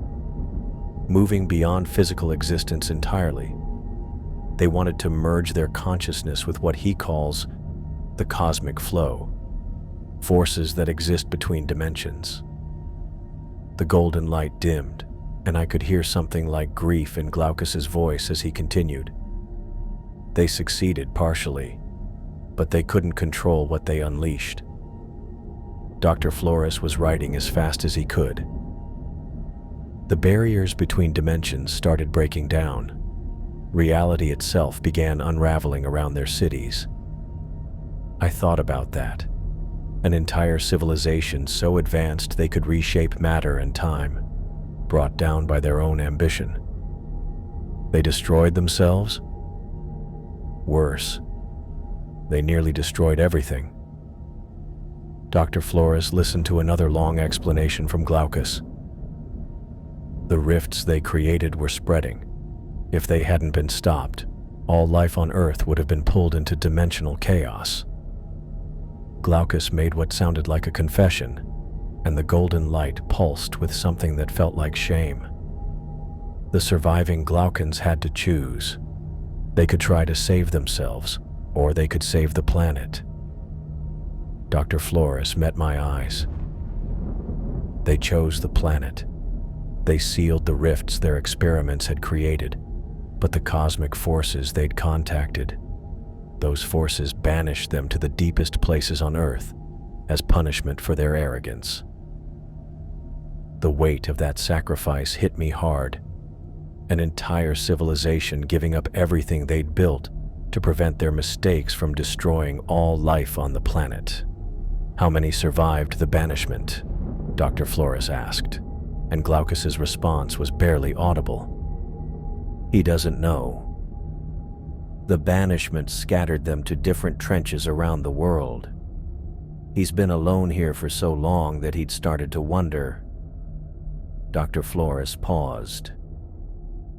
"Moving beyond physical existence entirely. They wanted to merge their consciousness with what he calls the cosmic flow, forces that exist between dimensions." The golden light dimmed, and I could hear something like grief in Glaucus's voice as he continued. "They succeeded partially, but they couldn't control what they unleashed." Dr. Flores was writing as fast as he could. The barriers between dimensions started breaking down. Reality itself began unraveling around their cities. I thought about that. An entire civilization so advanced they could reshape matter and time, brought down by their own ambition. They destroyed themselves? Worse, they nearly destroyed everything. Dr. Flores listened to another long explanation from Glaucus. The rifts they created were spreading. If they hadn't been stopped, all life on Earth would have been pulled into dimensional chaos. Glaucus made what sounded like a confession, and the golden light pulsed with something that felt like shame. The surviving Glaucans had to choose. They could try to save themselves, or they could save the planet. Dr. Flores met my eyes. They chose the planet. They sealed the rifts their experiments had created, but the cosmic forces they'd contacted, those forces banished them to the deepest places on Earth as punishment for their arrogance. The weight of that sacrifice hit me hard. An entire civilization giving up everything they'd built to prevent their mistakes from destroying all life on the planet. "How many survived the banishment?" Dr. Flores asked, and Glaucus's response was barely audible. "He doesn't know. The banishment scattered them to different trenches around the world. He's been alone here for so long that he'd started to wonder." Dr. Flores paused.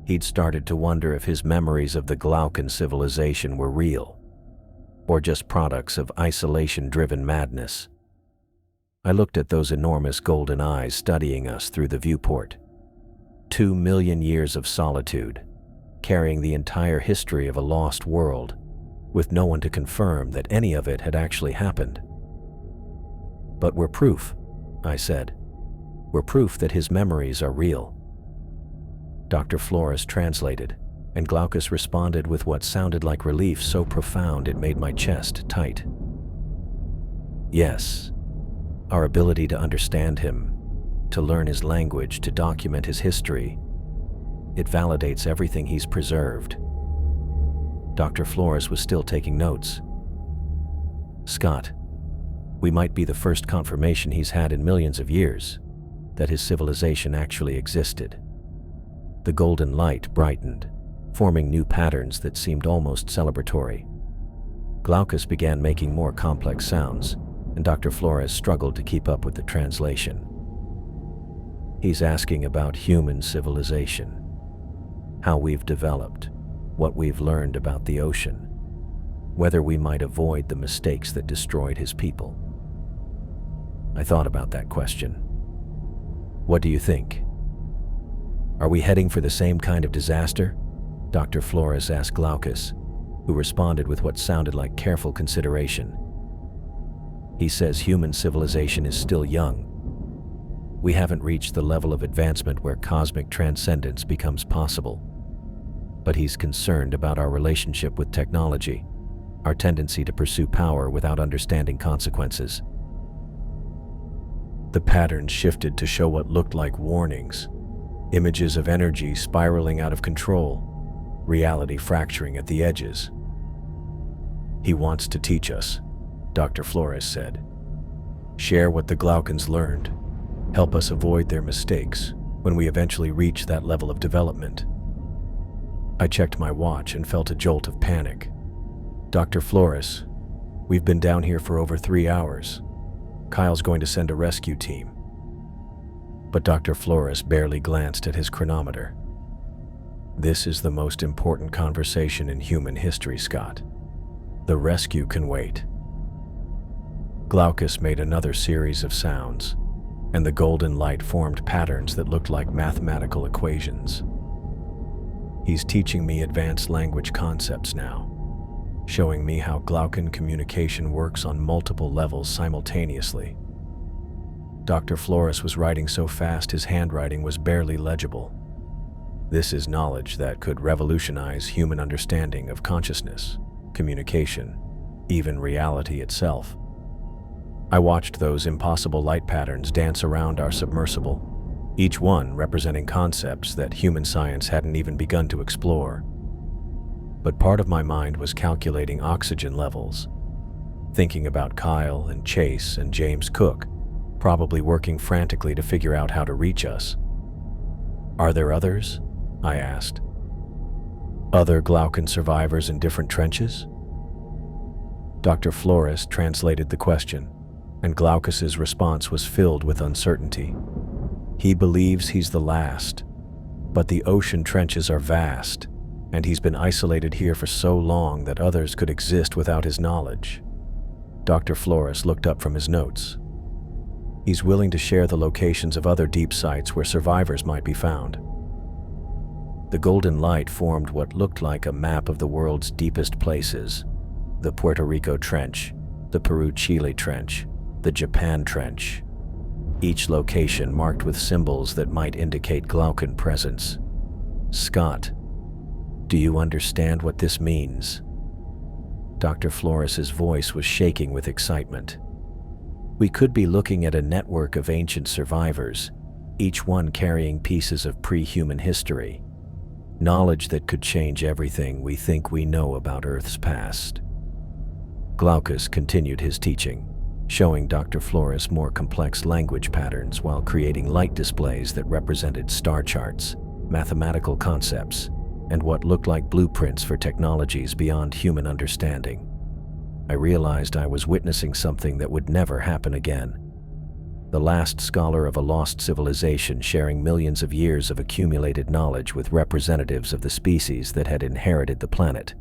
He'd started to wonder if his memories of the Glaucan civilization were real, or just products of isolation-driven madness. I looked at those enormous golden eyes studying us through the viewport. 2 million years of solitude, carrying the entire history of a lost world, with no one to confirm that any of it had actually happened. "But we're proof," I said. "We're proof that his memories are real." Dr. Flores translated, and Glaucus responded with what sounded like relief so profound it made my chest tight. "Yes, our ability to understand him, to learn his language, to document his history, it validates everything he's preserved." Dr. Flores was still taking notes. "Scott, we might be the first confirmation he's had in millions of years that his civilization actually existed." The golden light brightened, forming new patterns that seemed almost celebratory. Glaucus began making more complex sounds, and Dr. Flores struggled to keep up with the translation. "He's asking about human civilization, how we've developed, what we've learned about the ocean, whether we might avoid the mistakes that destroyed his people." I thought about that question. "What do you think? Are we heading for the same kind of disaster?" Dr. Flores asked Glaucus, who responded with what sounded like careful consideration. "He says human civilization is still young. We haven't reached the level of advancement where cosmic transcendence becomes possible. But he's concerned about our relationship with technology, our tendency to pursue power without understanding consequences." The patterns shifted to show what looked like warnings, images of energy spiraling out of control, reality fracturing at the edges. "He wants to teach us," Dr. Flores said. "Share what the Glaucans learned, help us avoid their mistakes when we eventually reach that level of development." I checked my watch and felt a jolt of panic. "Dr. Flores, we've been down here for over 3 hours. Kyle's going to send a rescue team." But Dr. Flores barely glanced at his chronometer. "This is the most important conversation in human history, Scott. The rescue can wait." Glaucus made another series of sounds, and the golden light formed patterns that looked like mathematical equations. "He's teaching me advanced language concepts now, showing me how Glaucan communication works on multiple levels simultaneously." Dr. Flores was writing so fast his handwriting was barely legible. "This is knowledge that could revolutionize human understanding of consciousness, communication, even reality itself." I watched those impossible light patterns dance around our submersible, each one representing concepts that human science hadn't even begun to explore. But part of my mind was calculating oxygen levels, thinking about Kyle and Chase and James Cook, probably working frantically to figure out how to reach us. "Are there others?" I asked. "Other Glaucan survivors in different trenches?" Dr. Flores translated the question, and Glaucus's response was filled with uncertainty. "He believes he's the last, but the ocean trenches are vast, and he's been isolated here for so long that others could exist without his knowledge." Dr. Flores looked up from his notes. "He's willing to share the locations of other deep sites where survivors might be found." The golden light formed what looked like a map of the world's deepest places: the Puerto Rico Trench, the Peru-Chile Trench, the Japan Trench, each location marked with symbols that might indicate Glaucan presence. "Scott, do you understand what this means?" Dr. Flores's voice was shaking with excitement. "We could be looking at a network of ancient survivors, each one carrying pieces of pre-human history, knowledge that could change everything we think we know about Earth's past." Glaucus continued his teaching, showing Dr. Flores more complex language patterns while creating light displays that represented star charts, mathematical concepts, and what looked like blueprints for technologies beyond human understanding. I realized I was witnessing something that would never happen again. the last scholar of a lost civilization sharing millions of years of accumulated knowledge with representatives of the species that had inherited the planet.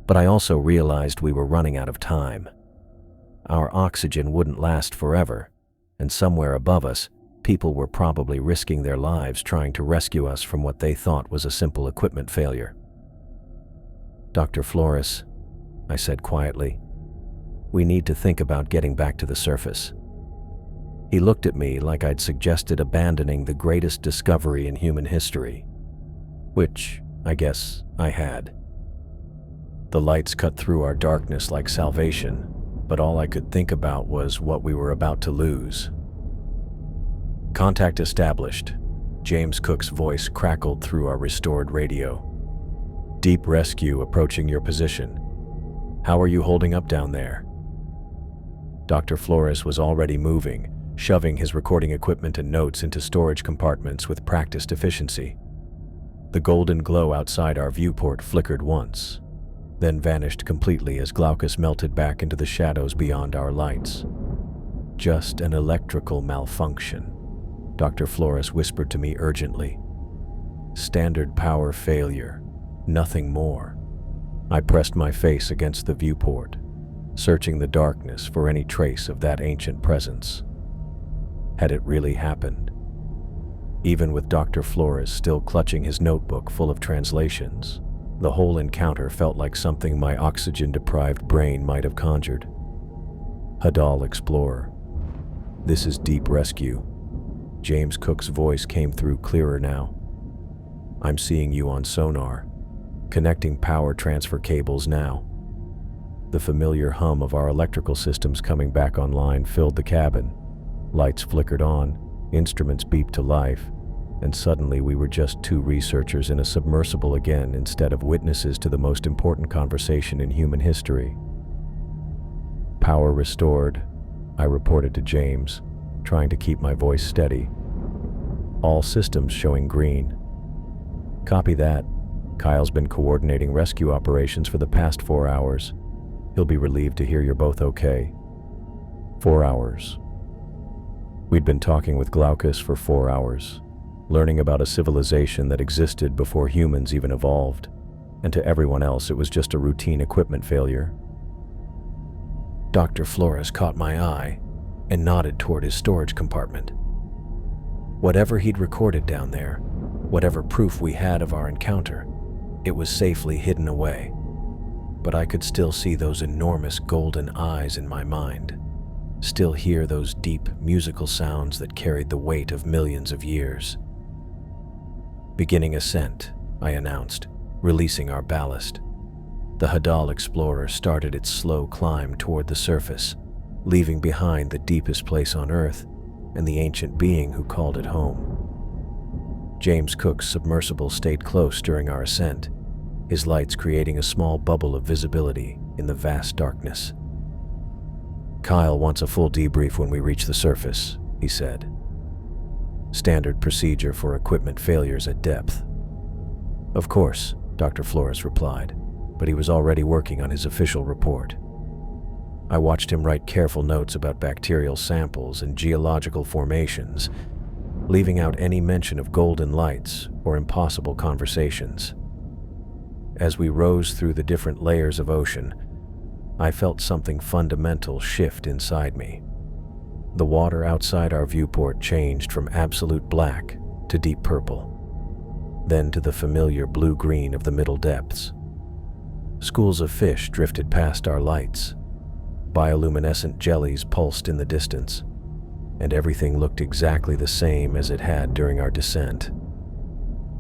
But I also realized we were running out of time. Our oxygen wouldn't last forever, and somewhere above us, people were probably risking their lives trying to rescue us from what they thought was a simple equipment failure. "Dr. Flores," I said quietly, "we need to think about getting back to the surface." He looked at me like I'd suggested abandoning the greatest discovery in human history, which I guess I had. The lights cut through our darkness like salvation, but all I could think about was what we were about to lose. "Contact established," James Cook's voice crackled through our restored radio. "Deep rescue approaching your position. How are you holding up down there?" Dr. Flores was already moving, shoving his recording equipment and notes into storage compartments with practiced efficiency. The golden glow outside our viewport flickered once, then vanished completely as Glaucus melted back into the shadows beyond our lights. "Just an electrical malfunction," Dr. Flores whispered to me urgently. "Standard power failure, nothing more." I pressed my face against the viewport, searching the darkness for any trace of that ancient presence. Had it really happened? Even with Dr. Flores still clutching his notebook full of translations, the whole encounter felt like something my oxygen-deprived brain might have conjured. "Hadal Explorer. This is Deep Rescue." James Cook's voice came through clearer now. "I'm seeing you on sonar. Connecting power transfer cables now." The familiar hum of our electrical systems coming back online filled the cabin. Lights flickered on, instruments beeped to life, and suddenly we were just two researchers in a submersible again instead of witnesses to the most important conversation in human history. "Power restored," I reported to James, trying to keep my voice steady. "All systems showing green." "Copy that. Kyle's been coordinating rescue operations for the past 4 hours. He'll be relieved to hear you're both okay." 4 hours. We'd been talking with Glaucus for 4 hours, learning about a civilization that existed before humans even evolved, and to everyone else it was just a routine equipment failure. Dr. Flores caught my eye and nodded toward his storage compartment. Whatever he'd recorded down there, whatever proof we had of our encounter, it was safely hidden away. But I could still see those enormous golden eyes in my mind, still hear those deep musical sounds that carried the weight of millions of years. "Beginning ascent," I announced, releasing our ballast. The Hadal Explorer started its slow climb toward the surface, leaving behind the deepest place on Earth and the ancient being who called it home. James Cook's submersible stayed close during our ascent, his lights creating a small bubble of visibility in the vast darkness. "Kyle wants a full debrief when we reach the surface," he said. "Standard procedure for equipment failures at depth." "Of course," Dr. Flores replied, but he was already working on his official report. I watched him write careful notes about bacterial samples and geological formations, leaving out any mention of golden lights or impossible conversations. As we rose through the different layers of ocean, I felt something fundamental shift inside me. The water outside our viewport changed from absolute black to deep purple, then to the familiar blue-green of the middle depths. Schools of fish drifted past our lights. Bioluminescent jellies pulsed in the distance, and everything looked exactly the same as it had during our descent.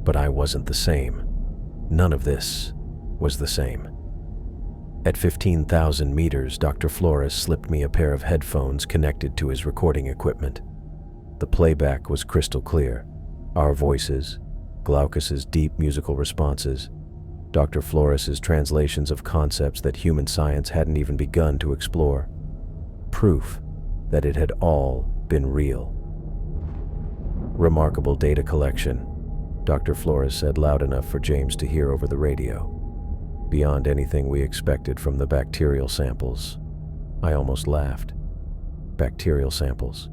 But I wasn't the same. None of this was the same. At 15,000 meters, Dr. Flores slipped me a pair of headphones connected to his recording equipment. The playback was crystal clear. Our voices, Glaucus's deep musical responses, Dr. Flores's translations of concepts that human science hadn't even begun to explore. Proof that it had all been real. "Remarkable data collection," Dr. Flores said loud enough for James to hear over the radio. "Beyond anything we expected from the bacterial samples." I almost laughed. Bacterial samples.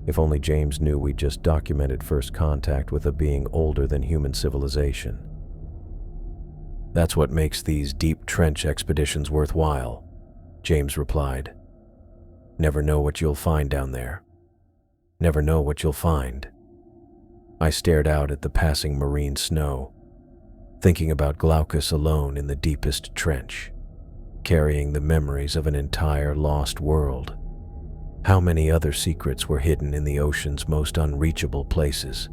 If only James knew we just documented first contact with a being older than human civilization. That's what makes these deep trench expeditions worthwhile, James replied. Never know what you'll find down there. Never know what you'll find. I stared out at the passing marine snow, thinking about Glaucus alone in the deepest trench, carrying the memories of an entire lost world. How many other secrets were hidden in the ocean's most unreachable places?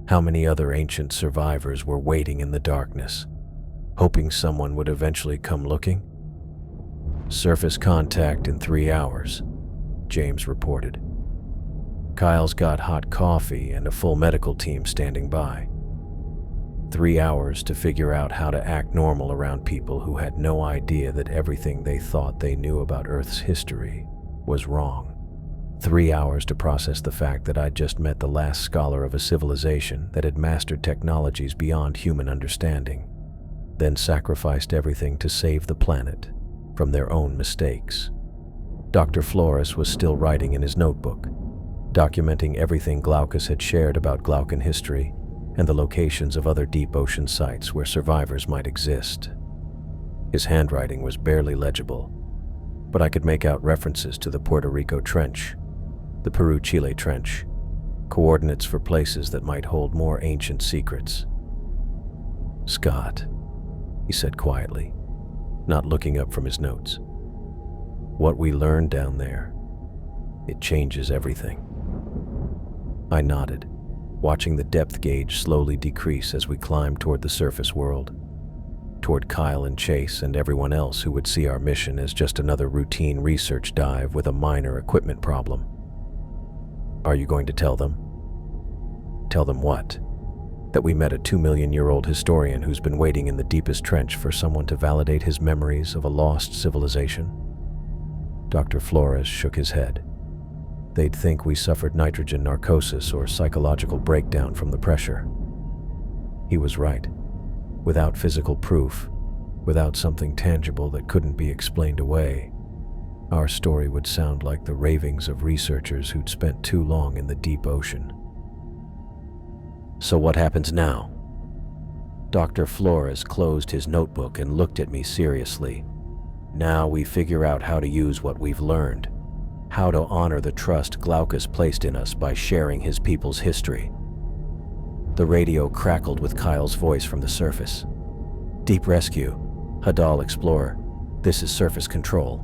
How many other ancient survivors were waiting in the darkness, hoping someone would eventually come looking? Surface contact in 3 hours, James reported. Kyle's got hot coffee and a full medical team standing by. 3 hours to figure out how to act normal around people who had no idea that everything they thought they knew about Earth's history was wrong. 3 hours to process the fact that I'd just met the last scholar of a civilization that had mastered technologies beyond human understanding, then sacrificed everything to save the planet from their own mistakes. Dr. Flores was still writing in his notebook, documenting everything Glaucus had shared about Glaucan history and the locations of other deep ocean sites where survivors might exist. His handwriting was barely legible, but I could make out references to the Puerto Rico Trench, the Peru-Chile Trench, coordinates for places that might hold more ancient secrets. "Scott," he said quietly, not looking up from his notes. "What we learned down there, it changes everything." I nodded, watching the depth gauge slowly decrease as we climbed toward the surface world, toward Kyle and Chase and everyone else who would see our mission as just another routine research dive with a minor equipment problem. "Are you going to tell them?" "Tell them what?" "That we met a 2-million-year-old historian who's been waiting in the deepest trench for someone to validate his memories of a lost civilization?" Dr. Flores shook his head. "They'd think we suffered nitrogen narcosis or psychological breakdown from the pressure." He was right. Without physical proof, without something tangible that couldn't be explained away, our story would sound like the ravings of researchers who'd spent too long in the deep ocean. "So what happens now?" Dr. Flores closed his notebook and looked at me seriously. "Now we figure out how to use what we've learned, how to honor the trust Glaucus placed in us by sharing his people's history." The radio crackled with Kyle's voice from the surface. "Deep rescue, Hadal Explorer. This is surface control.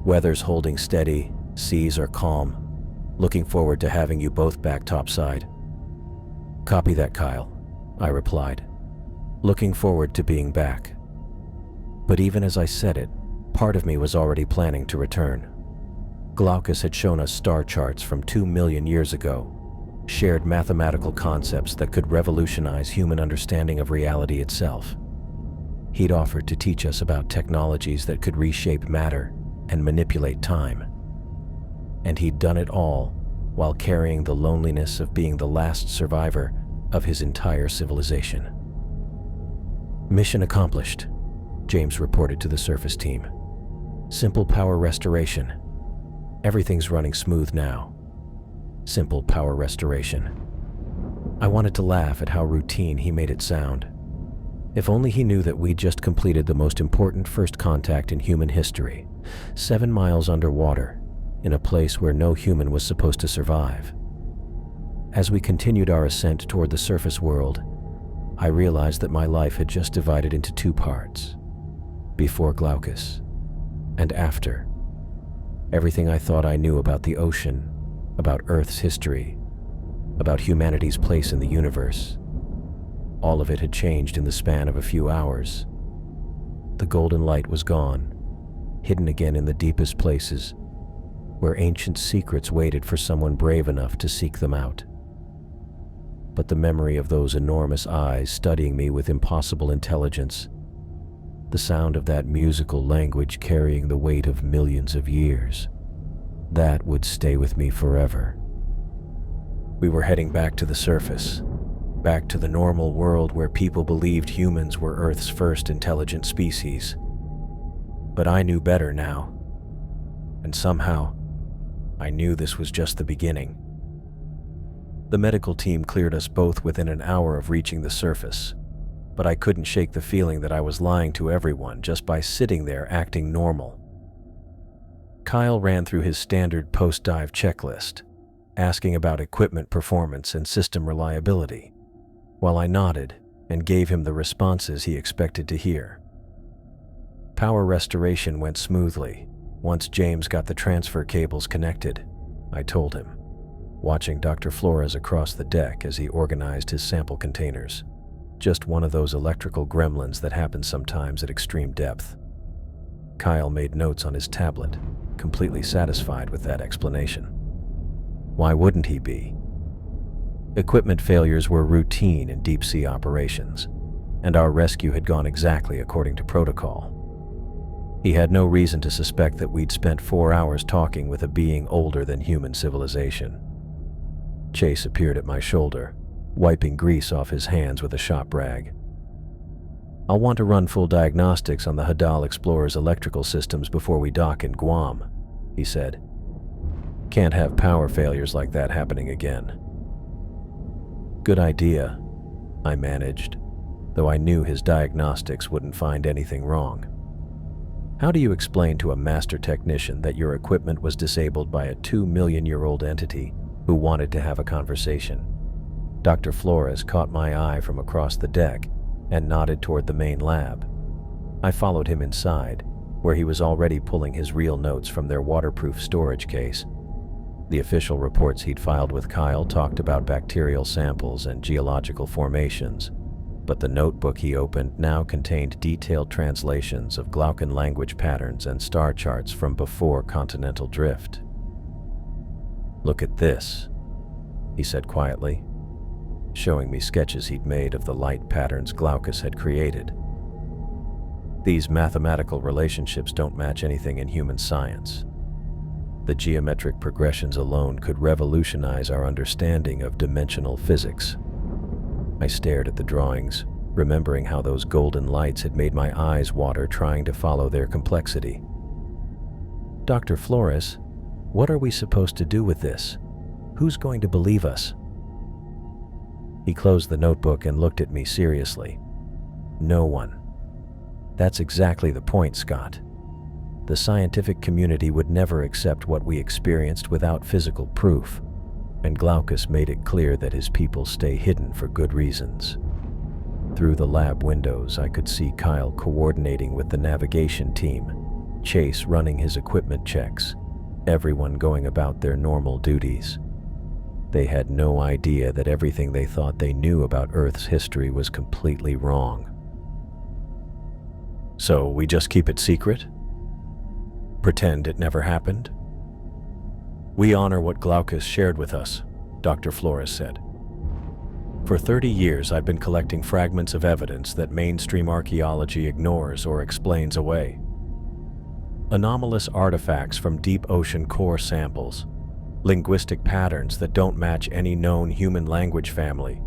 Weather's holding steady, seas are calm. Looking forward to having you both back topside." "Copy that, Kyle," I replied. "Looking forward to being back." But even as I said it, part of me was already planning to return. Glaucus had shown us star charts from 2 million years ago, shared mathematical concepts that could revolutionize human understanding of reality itself. He'd offered to teach us about technologies that could reshape matter and manipulate time. And he'd done it all while carrying the loneliness of being the last survivor of his entire civilization. "Mission accomplished," James reported to the surface team. "Simple power restoration. Everything's running smooth now. Simple power restoration." I wanted to laugh at how routine he made it sound. If only he knew that we'd just completed the most important first contact in human history, 7 miles underwater, in a place where no human was supposed to survive. As we continued our ascent toward the surface world, I realized that my life had just divided into 2 parts: before Glaucus and after. Everything I thought I knew about the ocean, about Earth's history, about humanity's place in the universe, all of it had changed in the span of a few hours. The golden light was gone, hidden again in the deepest places, where ancient secrets waited for someone brave enough to seek them out. But the memory of those enormous eyes studying me with impossible intelligence, the sound of that musical language carrying the weight of millions of years, that would stay with me forever. We were heading back to the surface, back to the normal world where people believed humans were Earth's first intelligent species. But I knew better now. And somehow, I knew this was just the beginning. The medical team cleared us both within an hour of reaching the surface, but I couldn't shake the feeling that I was lying to everyone just by sitting there acting normal. Kyle ran through his standard post-dive checklist, asking about equipment performance and system reliability, while I nodded and gave him the responses he expected to hear. Power restoration went smoothly once James got the transfer cables connected, I told him, watching Dr. Flores across the deck as he organized his sample containers. Just one of those electrical gremlins that happens sometimes at extreme depth. Kyle made notes on his tablet, completely satisfied with that explanation. Why wouldn't he be? Equipment failures were routine in deep-sea operations, and our rescue had gone exactly according to protocol. He had no reason to suspect that we'd spent 4 hours talking with a being older than human civilization. Chase appeared at my shoulder, wiping grease off his hands with a shop rag. I'll want to run full diagnostics on the Hadal Explorer's electrical systems before we dock in Guam, he said. Can't have power failures like that happening again. Good idea, I managed, though I knew his diagnostics wouldn't find anything wrong. How do you explain to a master technician that your equipment was disabled by a 2-million-year-old entity who wanted to have a conversation? Dr. Flores caught my eye from across the deck and nodded toward the main lab. I followed him inside, where he was already pulling his real notes from their waterproof storage case. The official reports he'd filed with Kyle talked about bacterial samples and geological formations, but the notebook he opened now contained detailed translations of Glaucan language patterns and star charts from before continental drift. Look at this, he said quietly, showing me sketches he'd made of the light patterns Glaucus had created. These mathematical relationships don't match anything in human science. The geometric progressions alone could revolutionize our understanding of dimensional physics. I stared at the drawings, remembering how those golden lights had made my eyes water trying to follow their complexity. Dr. Flores, what are we supposed to do with this? Who's going to believe us? He closed the notebook and looked at me seriously. No one. That's exactly the point, Scott. The scientific community would never accept what we experienced without physical proof, and Glaucus made it clear that his people stay hidden for good reasons. Through the lab windows, I could see Kyle coordinating with the navigation team, Chase running his equipment checks, everyone going about their normal duties. They had no idea that everything they thought they knew about Earth's history was completely wrong. So we just keep it secret? Pretend it never happened? We honor what Glaucus shared with us, Dr. Flores said. For 30 years, I've been collecting fragments of evidence that mainstream archaeology ignores or explains away. Anomalous artifacts from deep ocean core samples, linguistic patterns that don't match any known human language family,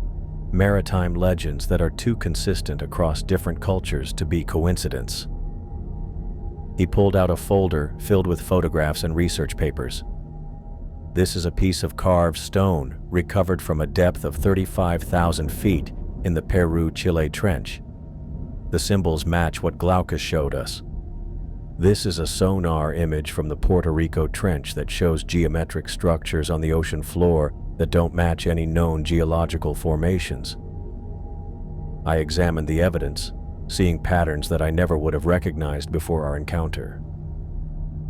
maritime legends that are too consistent across different cultures to be coincidence. He pulled out a folder filled with photographs and research papers. This is a piece of carved stone recovered from a depth of 35,000 feet in the Peru-Chile Trench. The symbols match what Glaucus showed us. This is a sonar image from the Puerto Rico Trench that shows geometric structures on the ocean floor that don't match any known geological formations. I examined the evidence, seeing patterns that I never would have recognized before our encounter.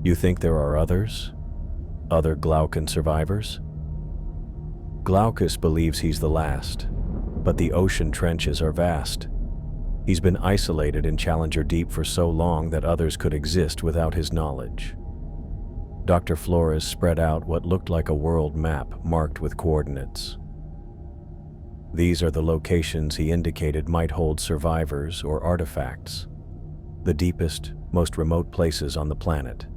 You think there are others? Other Glaucan survivors? Glaucus believes he's the last, but the ocean trenches are vast. He's been isolated in Challenger Deep for so long that others could exist without his knowledge. Dr. Flores spread out what looked like a world map marked with coordinates. These are the locations he indicated might hold survivors or artifacts, the deepest, most remote places on the planet.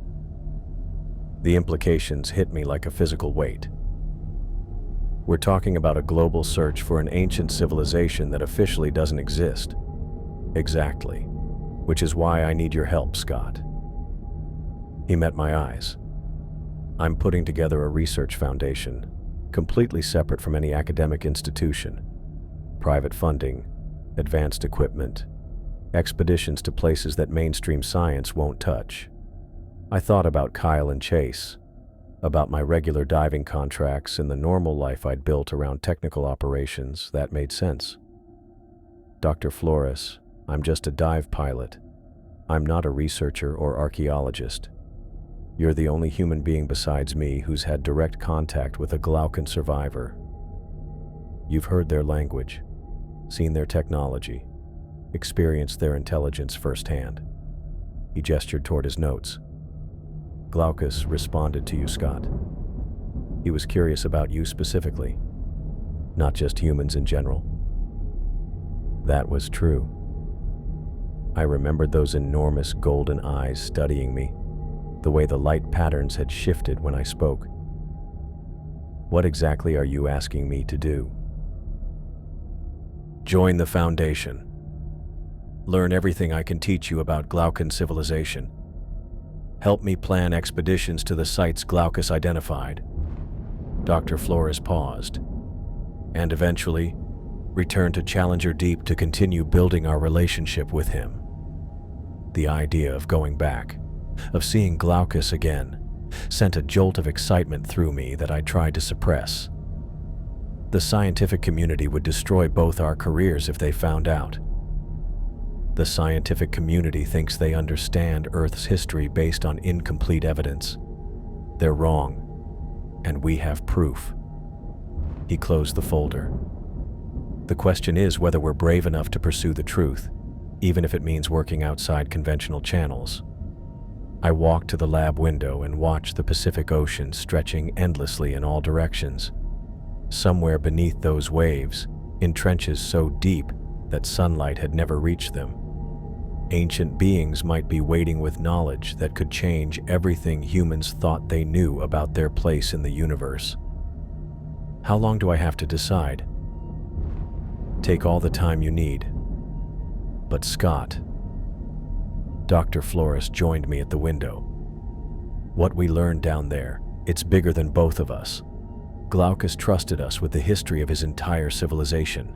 The implications hit me like a physical weight. We're talking about a global search for an ancient civilization that officially doesn't exist. Exactly, which is why I need your help, Scott. He met my eyes. I'm putting together a research foundation, completely separate from any academic institution. Private funding, advanced equipment, expeditions to places that mainstream science won't touch. I thought about Kyle and Chase, about my regular diving contracts and the normal life I'd built around technical operations. That made sense. Dr. Flores, I'm just a dive pilot. I'm not a researcher or archaeologist. You're the only human being besides me who's had direct contact with a Glaucan survivor. You've heard their language, seen their technology, experienced their intelligence firsthand. He gestured toward his notes. Glaucus responded to you, Scott. He was curious about you specifically, not just humans in general. That was true. I remembered those enormous golden eyes studying me, the way the light patterns had shifted when I spoke. What exactly are you asking me to do? Join the Foundation. Learn everything I can teach you about Glaucan civilization. Help me plan expeditions to the sites Glaucus identified. Dr. Flores paused, and eventually returned to Challenger Deep to continue building our relationship with him. The idea of going back, of seeing Glaucus again, sent a jolt of excitement through me that I tried to suppress. The scientific community would destroy both our careers if they found out. The scientific community thinks they understand Earth's history based on incomplete evidence. They're wrong, and we have proof. He closed the folder. The question is whether we're brave enough to pursue the truth, even if it means working outside conventional channels. I walked to the lab window and watched the Pacific Ocean stretching endlessly in all directions. Somewhere beneath those waves, in trenches so deep that sunlight had never reached them, ancient beings might be waiting with knowledge that could change everything humans thought they knew about their place in the universe. How long do I have to decide? Take all the time you need. But Scott, Dr. Flores joined me at the window. What we learned down there, it's bigger than both of us. Glaucus trusted us with the history of his entire civilization.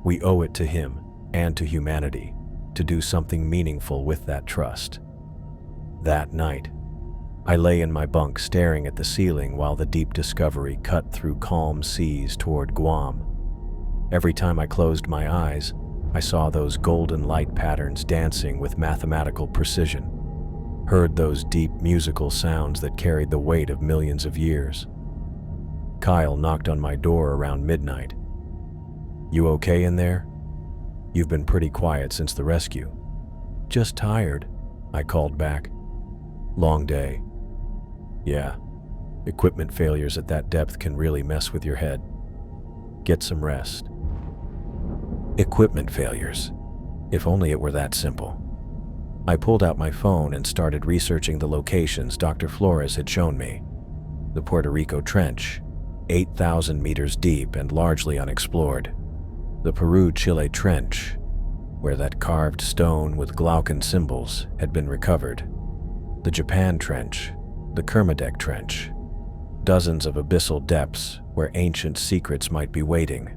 We owe it to him and to humanity to do something meaningful with that trust. That night, I lay in my bunk staring at the ceiling while the Deep Discovery cut through calm seas toward Guam. Every time I closed my eyes, I saw those golden light patterns dancing with mathematical precision, heard those deep musical sounds that carried the weight of millions of years. Kyle knocked on my door around midnight. "You okay in there? You've been pretty quiet since the rescue." "Just tired," I called back. "Long day." "Yeah, equipment failures at that depth can really mess with your head. Get some rest." Equipment failures. If only it were that simple. I pulled out my phone and started researching the locations Dr. Flores had shown me. The Puerto Rico Trench, 8,000 meters deep and largely unexplored. The Peru-Chile Trench, where that carved stone with Glaucan symbols had been recovered. The Japan Trench, the Kermadec Trench. Dozens of abyssal depths where ancient secrets might be waiting.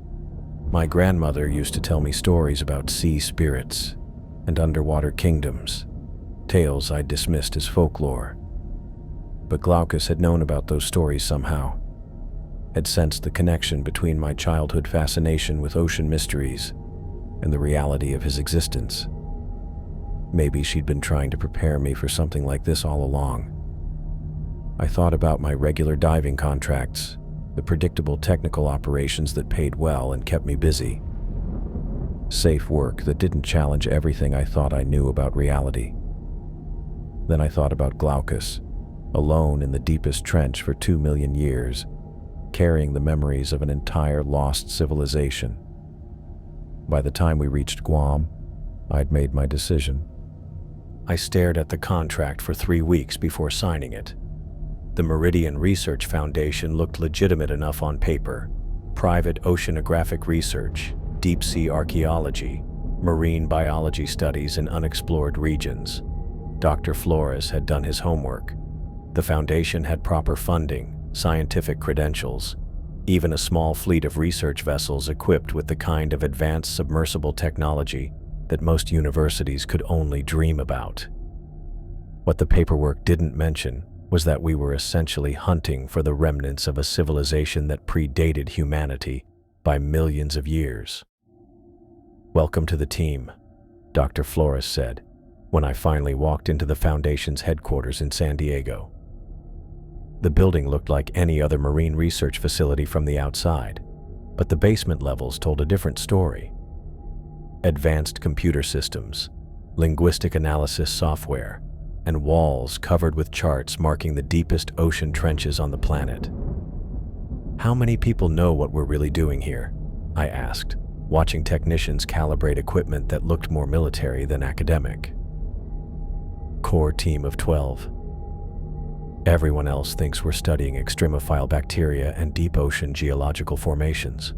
My grandmother used to tell me stories about sea spirits and underwater kingdoms, tales I dismissed as folklore. But Glaucus had known about those stories somehow, had sensed the connection between my childhood fascination with ocean mysteries and the reality of his existence. Maybe she'd been trying to prepare me for something like this all along. I thought about my regular diving contracts, the predictable technical operations that paid well and kept me busy. Safe work that didn't challenge everything I thought I knew about reality. Then I thought about Glaucus, alone in the deepest trench for 2 million years, carrying the memories of an entire lost civilization. By the time we reached Guam, I'd made my decision. I stared at the contract for 3 weeks before signing it. The Meridian Research Foundation looked legitimate enough on paper. Private oceanographic research, deep-sea archaeology, marine biology studies in unexplored regions. Dr. Flores had done his homework. The foundation had proper funding, scientific credentials, even a small fleet of research vessels equipped with the kind of advanced submersible technology that most universities could only dream about. What the paperwork didn't mention was that we were essentially hunting for the remnants of a civilization that predated humanity by millions of years. "Welcome to the team," Dr. Flores said, when I finally walked into the Foundation's headquarters in San Diego. The building looked like any other marine research facility from the outside, but the basement levels told a different story. Advanced computer systems, linguistic analysis software, and walls covered with charts marking the deepest ocean trenches on the planet. "How many people know what we're really doing here?" I asked, watching technicians calibrate equipment that looked more military than academic. "Core team of 12. Everyone else thinks we're studying extremophile bacteria and deep ocean geological formations."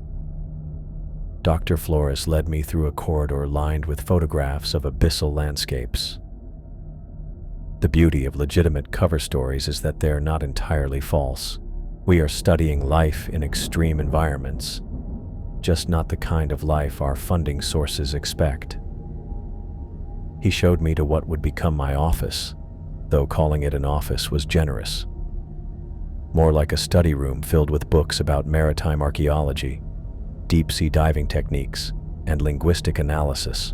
Dr. Flores led me through a corridor lined with photographs of abyssal landscapes. The beauty of legitimate cover stories is that they're not entirely false. We are studying life in extreme environments, just not the kind of life our funding sources expect. He showed me to what would become my office, though calling it an office was generous. More like a study room filled with books about maritime archaeology, deep-sea diving techniques, and linguistic analysis.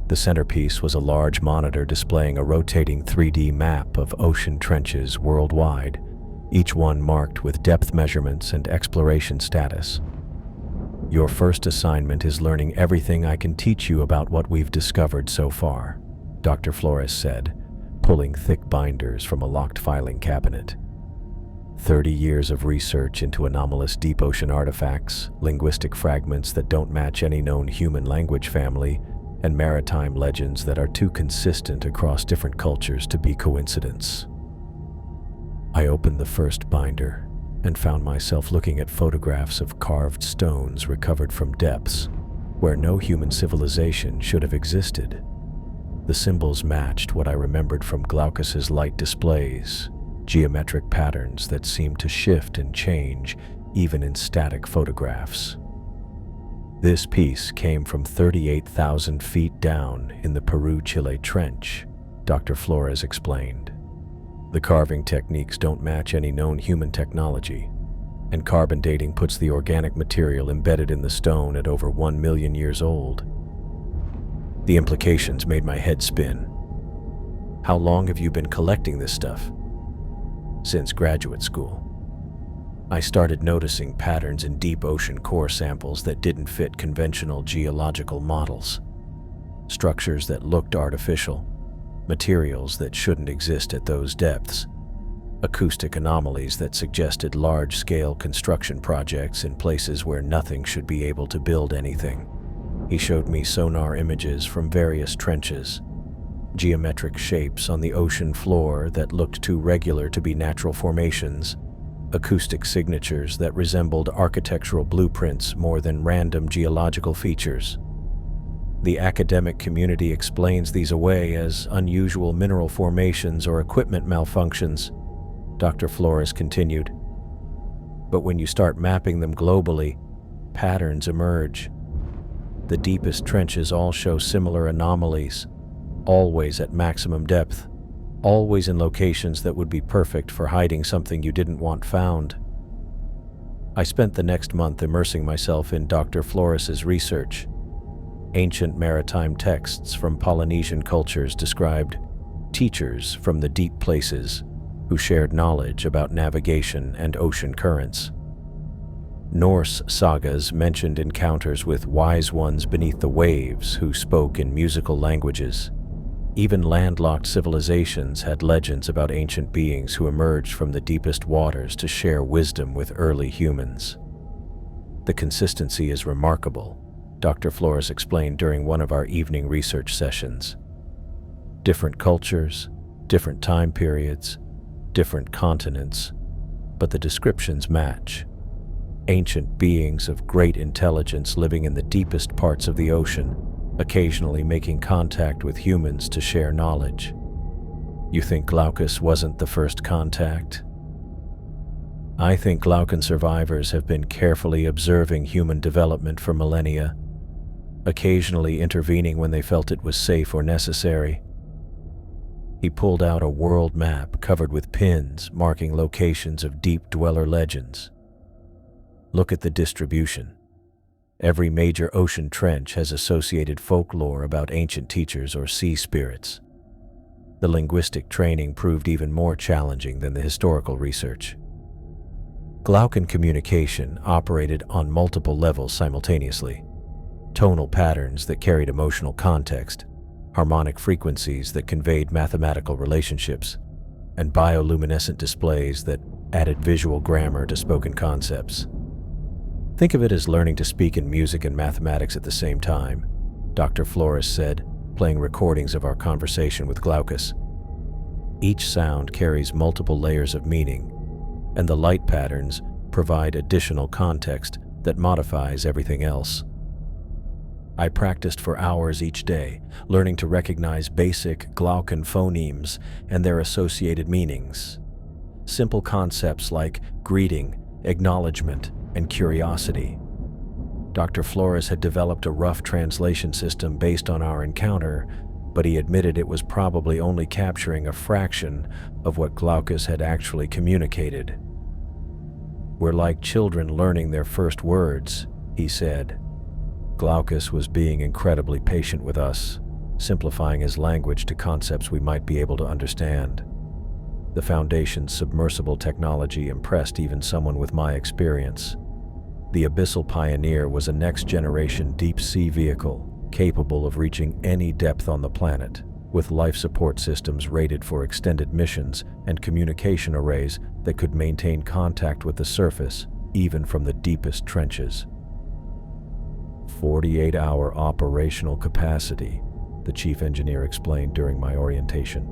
The centerpiece was a large monitor displaying a rotating 3D map of ocean trenches worldwide, each one marked with depth measurements and exploration status. "Your first assignment is learning everything I can teach you about what we've discovered so far," Dr. Flores said, pulling thick binders from a locked filing cabinet. 30 years of research into anomalous deep ocean artifacts, linguistic fragments that don't match any known human language family, and maritime legends that are too consistent across different cultures to be coincidence. I opened the first binder and found myself looking at photographs of carved stones recovered from depths where no human civilization should have existed. The symbols matched what I remembered from Glaucus's light displays, geometric patterns that seemed to shift and change even in static photographs. This piece came from 38,000 feet down in the Peru-Chile Trench, Dr. Flores explained. The carving techniques don't match any known human technology, and carbon dating puts the organic material embedded in the stone at over 1 million years old. The implications made my head spin. "How long have you been collecting this stuff?" "Since graduate school. I started noticing patterns in deep ocean core samples that didn't fit conventional geological models. Structures that looked artificial, materials that shouldn't exist at those depths, acoustic anomalies that suggested large-scale construction projects in places where nothing should be able to build anything." He showed me sonar images from various trenches, geometric shapes on the ocean floor that looked too regular to be natural formations, acoustic signatures that resembled architectural blueprints more than random geological features. "The academic community explains these away as unusual mineral formations or equipment malfunctions," Dr. Flores continued. "But when you start mapping them globally, patterns emerge. The deepest trenches all show similar anomalies, always at maximum depth, always in locations that would be perfect for hiding something you didn't want found." I spent the next month immersing myself in Dr. Flores's research. Ancient maritime texts from Polynesian cultures described teachers from the deep places who shared knowledge about navigation and ocean currents. Norse sagas mentioned encounters with wise ones beneath the waves who spoke in musical languages. Even landlocked civilizations had legends about ancient beings who emerged from the deepest waters to share wisdom with early humans. "The consistency is remarkable," Dr. Flores explained during one of our evening research sessions. "Different cultures, different time periods, different continents, but the descriptions match. Ancient beings of great intelligence living in the deepest parts of the ocean, occasionally making contact with humans to share knowledge." "You think Glaucus wasn't the first contact?" I think Glaucan survivors have been carefully observing human development for millennia, occasionally intervening when they felt it was safe or necessary. He pulled out a world map covered with pins marking locations of deep dweller legends. Look at the distribution. Every major ocean trench has associated folklore about ancient teachers or sea spirits. The linguistic training proved even more challenging than the historical research. Glaucan communication operated on multiple levels simultaneously. Tonal patterns that carried emotional context, harmonic frequencies that conveyed mathematical relationships, and bioluminescent displays that added visual grammar to spoken concepts. Think of it as learning to speak in music and mathematics at the same time, Dr. Flores said, playing recordings of our conversation with Glaucus. Each sound carries multiple layers of meaning, and the light patterns provide additional context that modifies everything else. I practiced for hours each day, learning to recognize basic Glaucan phonemes and their associated meanings. Simple concepts like greeting, acknowledgement, and curiosity. Dr. Flores had developed a rough translation system based on our encounter, but he admitted it was probably only capturing a fraction of what Glaucus had actually communicated. "We're like children learning their first words," he said. Glaucus was being incredibly patient with us, simplifying his language to concepts we might be able to understand. The Foundation's submersible technology impressed even someone with my experience. The Abyssal Pioneer was a next-generation deep-sea vehicle capable of reaching any depth on the planet, with life support systems rated for extended missions and communication arrays that could maintain contact with the surface, even from the deepest trenches. 48-hour operational capacity, the chief engineer explained during my orientation.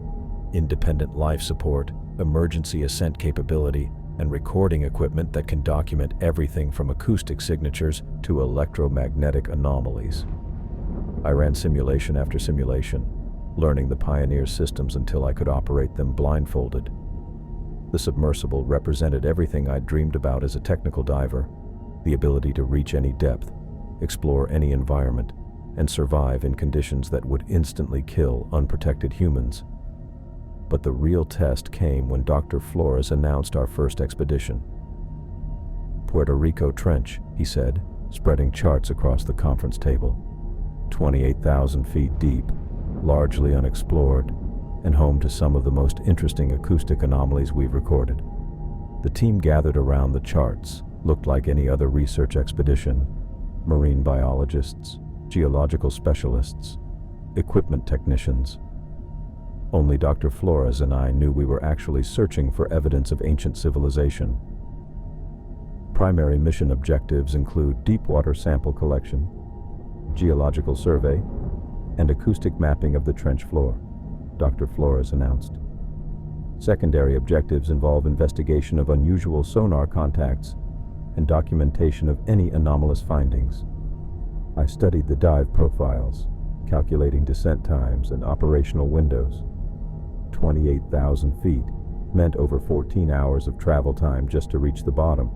Independent life support, emergency ascent capability, and recording equipment that can document everything from acoustic signatures to electromagnetic anomalies. I ran simulation after simulation, learning the Pioneer's systems until I could operate them blindfolded. The submersible represented everything I'd dreamed about as a technical diver: the ability to reach any depth, explore any environment, and survive in conditions that would instantly kill unprotected humans. But the real test came when Dr. Flores announced our first expedition. "Puerto Rico Trench," he said, spreading charts across the conference table. 28,000 feet deep, largely unexplored, and home to some of the most interesting acoustic anomalies we've recorded. The team gathered around the charts looked like any other research expedition: marine biologists, geological specialists, equipment technicians. Only Dr. Flores and I knew we were actually searching for evidence of ancient civilization. Primary mission objectives include deep water sample collection, geological survey, and acoustic mapping of the trench floor, Dr. Flores announced. Secondary objectives involve investigation of unusual sonar contacts and documentation of any anomalous findings. I studied the dive profiles, calculating descent times and operational windows. 28,000 feet meant over 14 hours of travel time just to reach the bottom,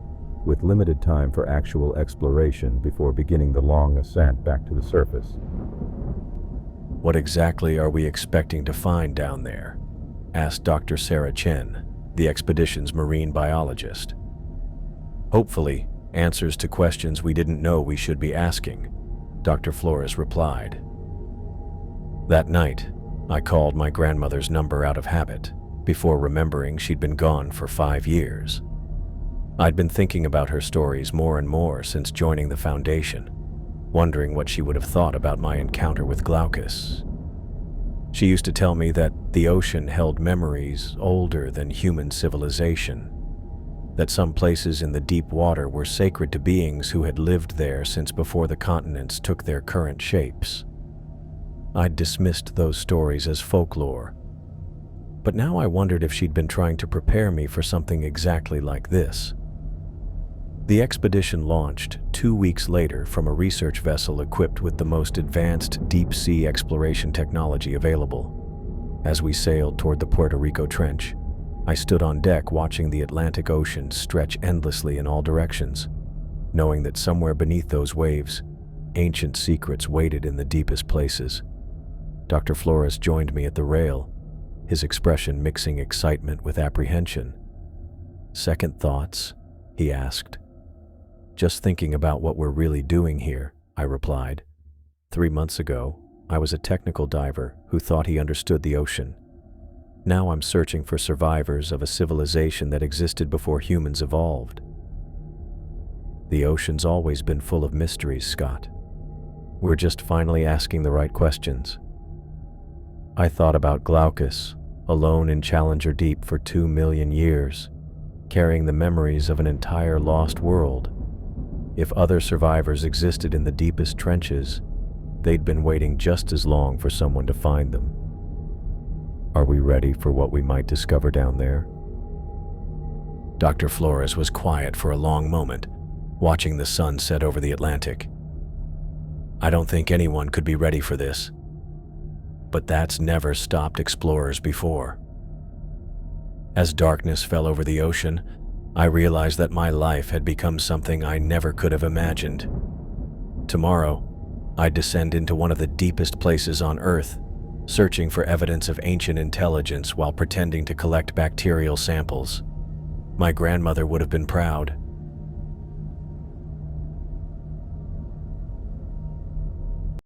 with limited time for actual exploration before beginning the long ascent back to the surface. "What exactly are we expecting to find down there?" asked Dr. Sarah Chen, the expedition's marine biologist. "Hopefully, answers to questions we didn't know we should be asking," Dr. Flores replied. That night, I called my grandmother's number out of habit, before remembering she'd been gone for 5 years. I'd been thinking about her stories more and more since joining the Foundation, wondering what she would have thought about my encounter with Glaucus. She used to tell me that the ocean held memories older than human civilization, that some places in the deep water were sacred to beings who had lived there since before the continents took their current shapes. I'd dismissed those stories as folklore, but now I wondered if she'd been trying to prepare me for something exactly like this. The expedition launched 2 weeks later from a research vessel equipped with the most advanced deep-sea exploration technology available. As we sailed toward the Puerto Rico Trench, I stood on deck watching the Atlantic Ocean stretch endlessly in all directions, knowing that somewhere beneath those waves, ancient secrets waited in the deepest places. Dr. Flores joined me at the rail, his expression mixing excitement with apprehension. "Second thoughts?" he asked. "Just thinking about what we're really doing here," I replied. 3 months ago, I was a technical diver who thought he understood the ocean. Now I'm searching for survivors of a civilization that existed before humans evolved. The ocean's always been full of mysteries, Scott. We're just finally asking the right questions. I thought about Glaucus, alone in Challenger Deep for 2 million years, carrying the memories of an entire lost world. If other survivors existed in the deepest trenches, they'd been waiting just as long for someone to find them. Are we ready for what we might discover down there? Dr. Flores was quiet for a long moment, watching the sun set over the Atlantic. I don't think anyone could be ready for this, but that's never stopped explorers before. As darkness fell over the ocean, I realized that my life had become something I never could have imagined. Tomorrow, I'd descend into one of the deepest places on Earth, searching for evidence of ancient intelligence while pretending to collect bacterial samples. My grandmother would have been proud,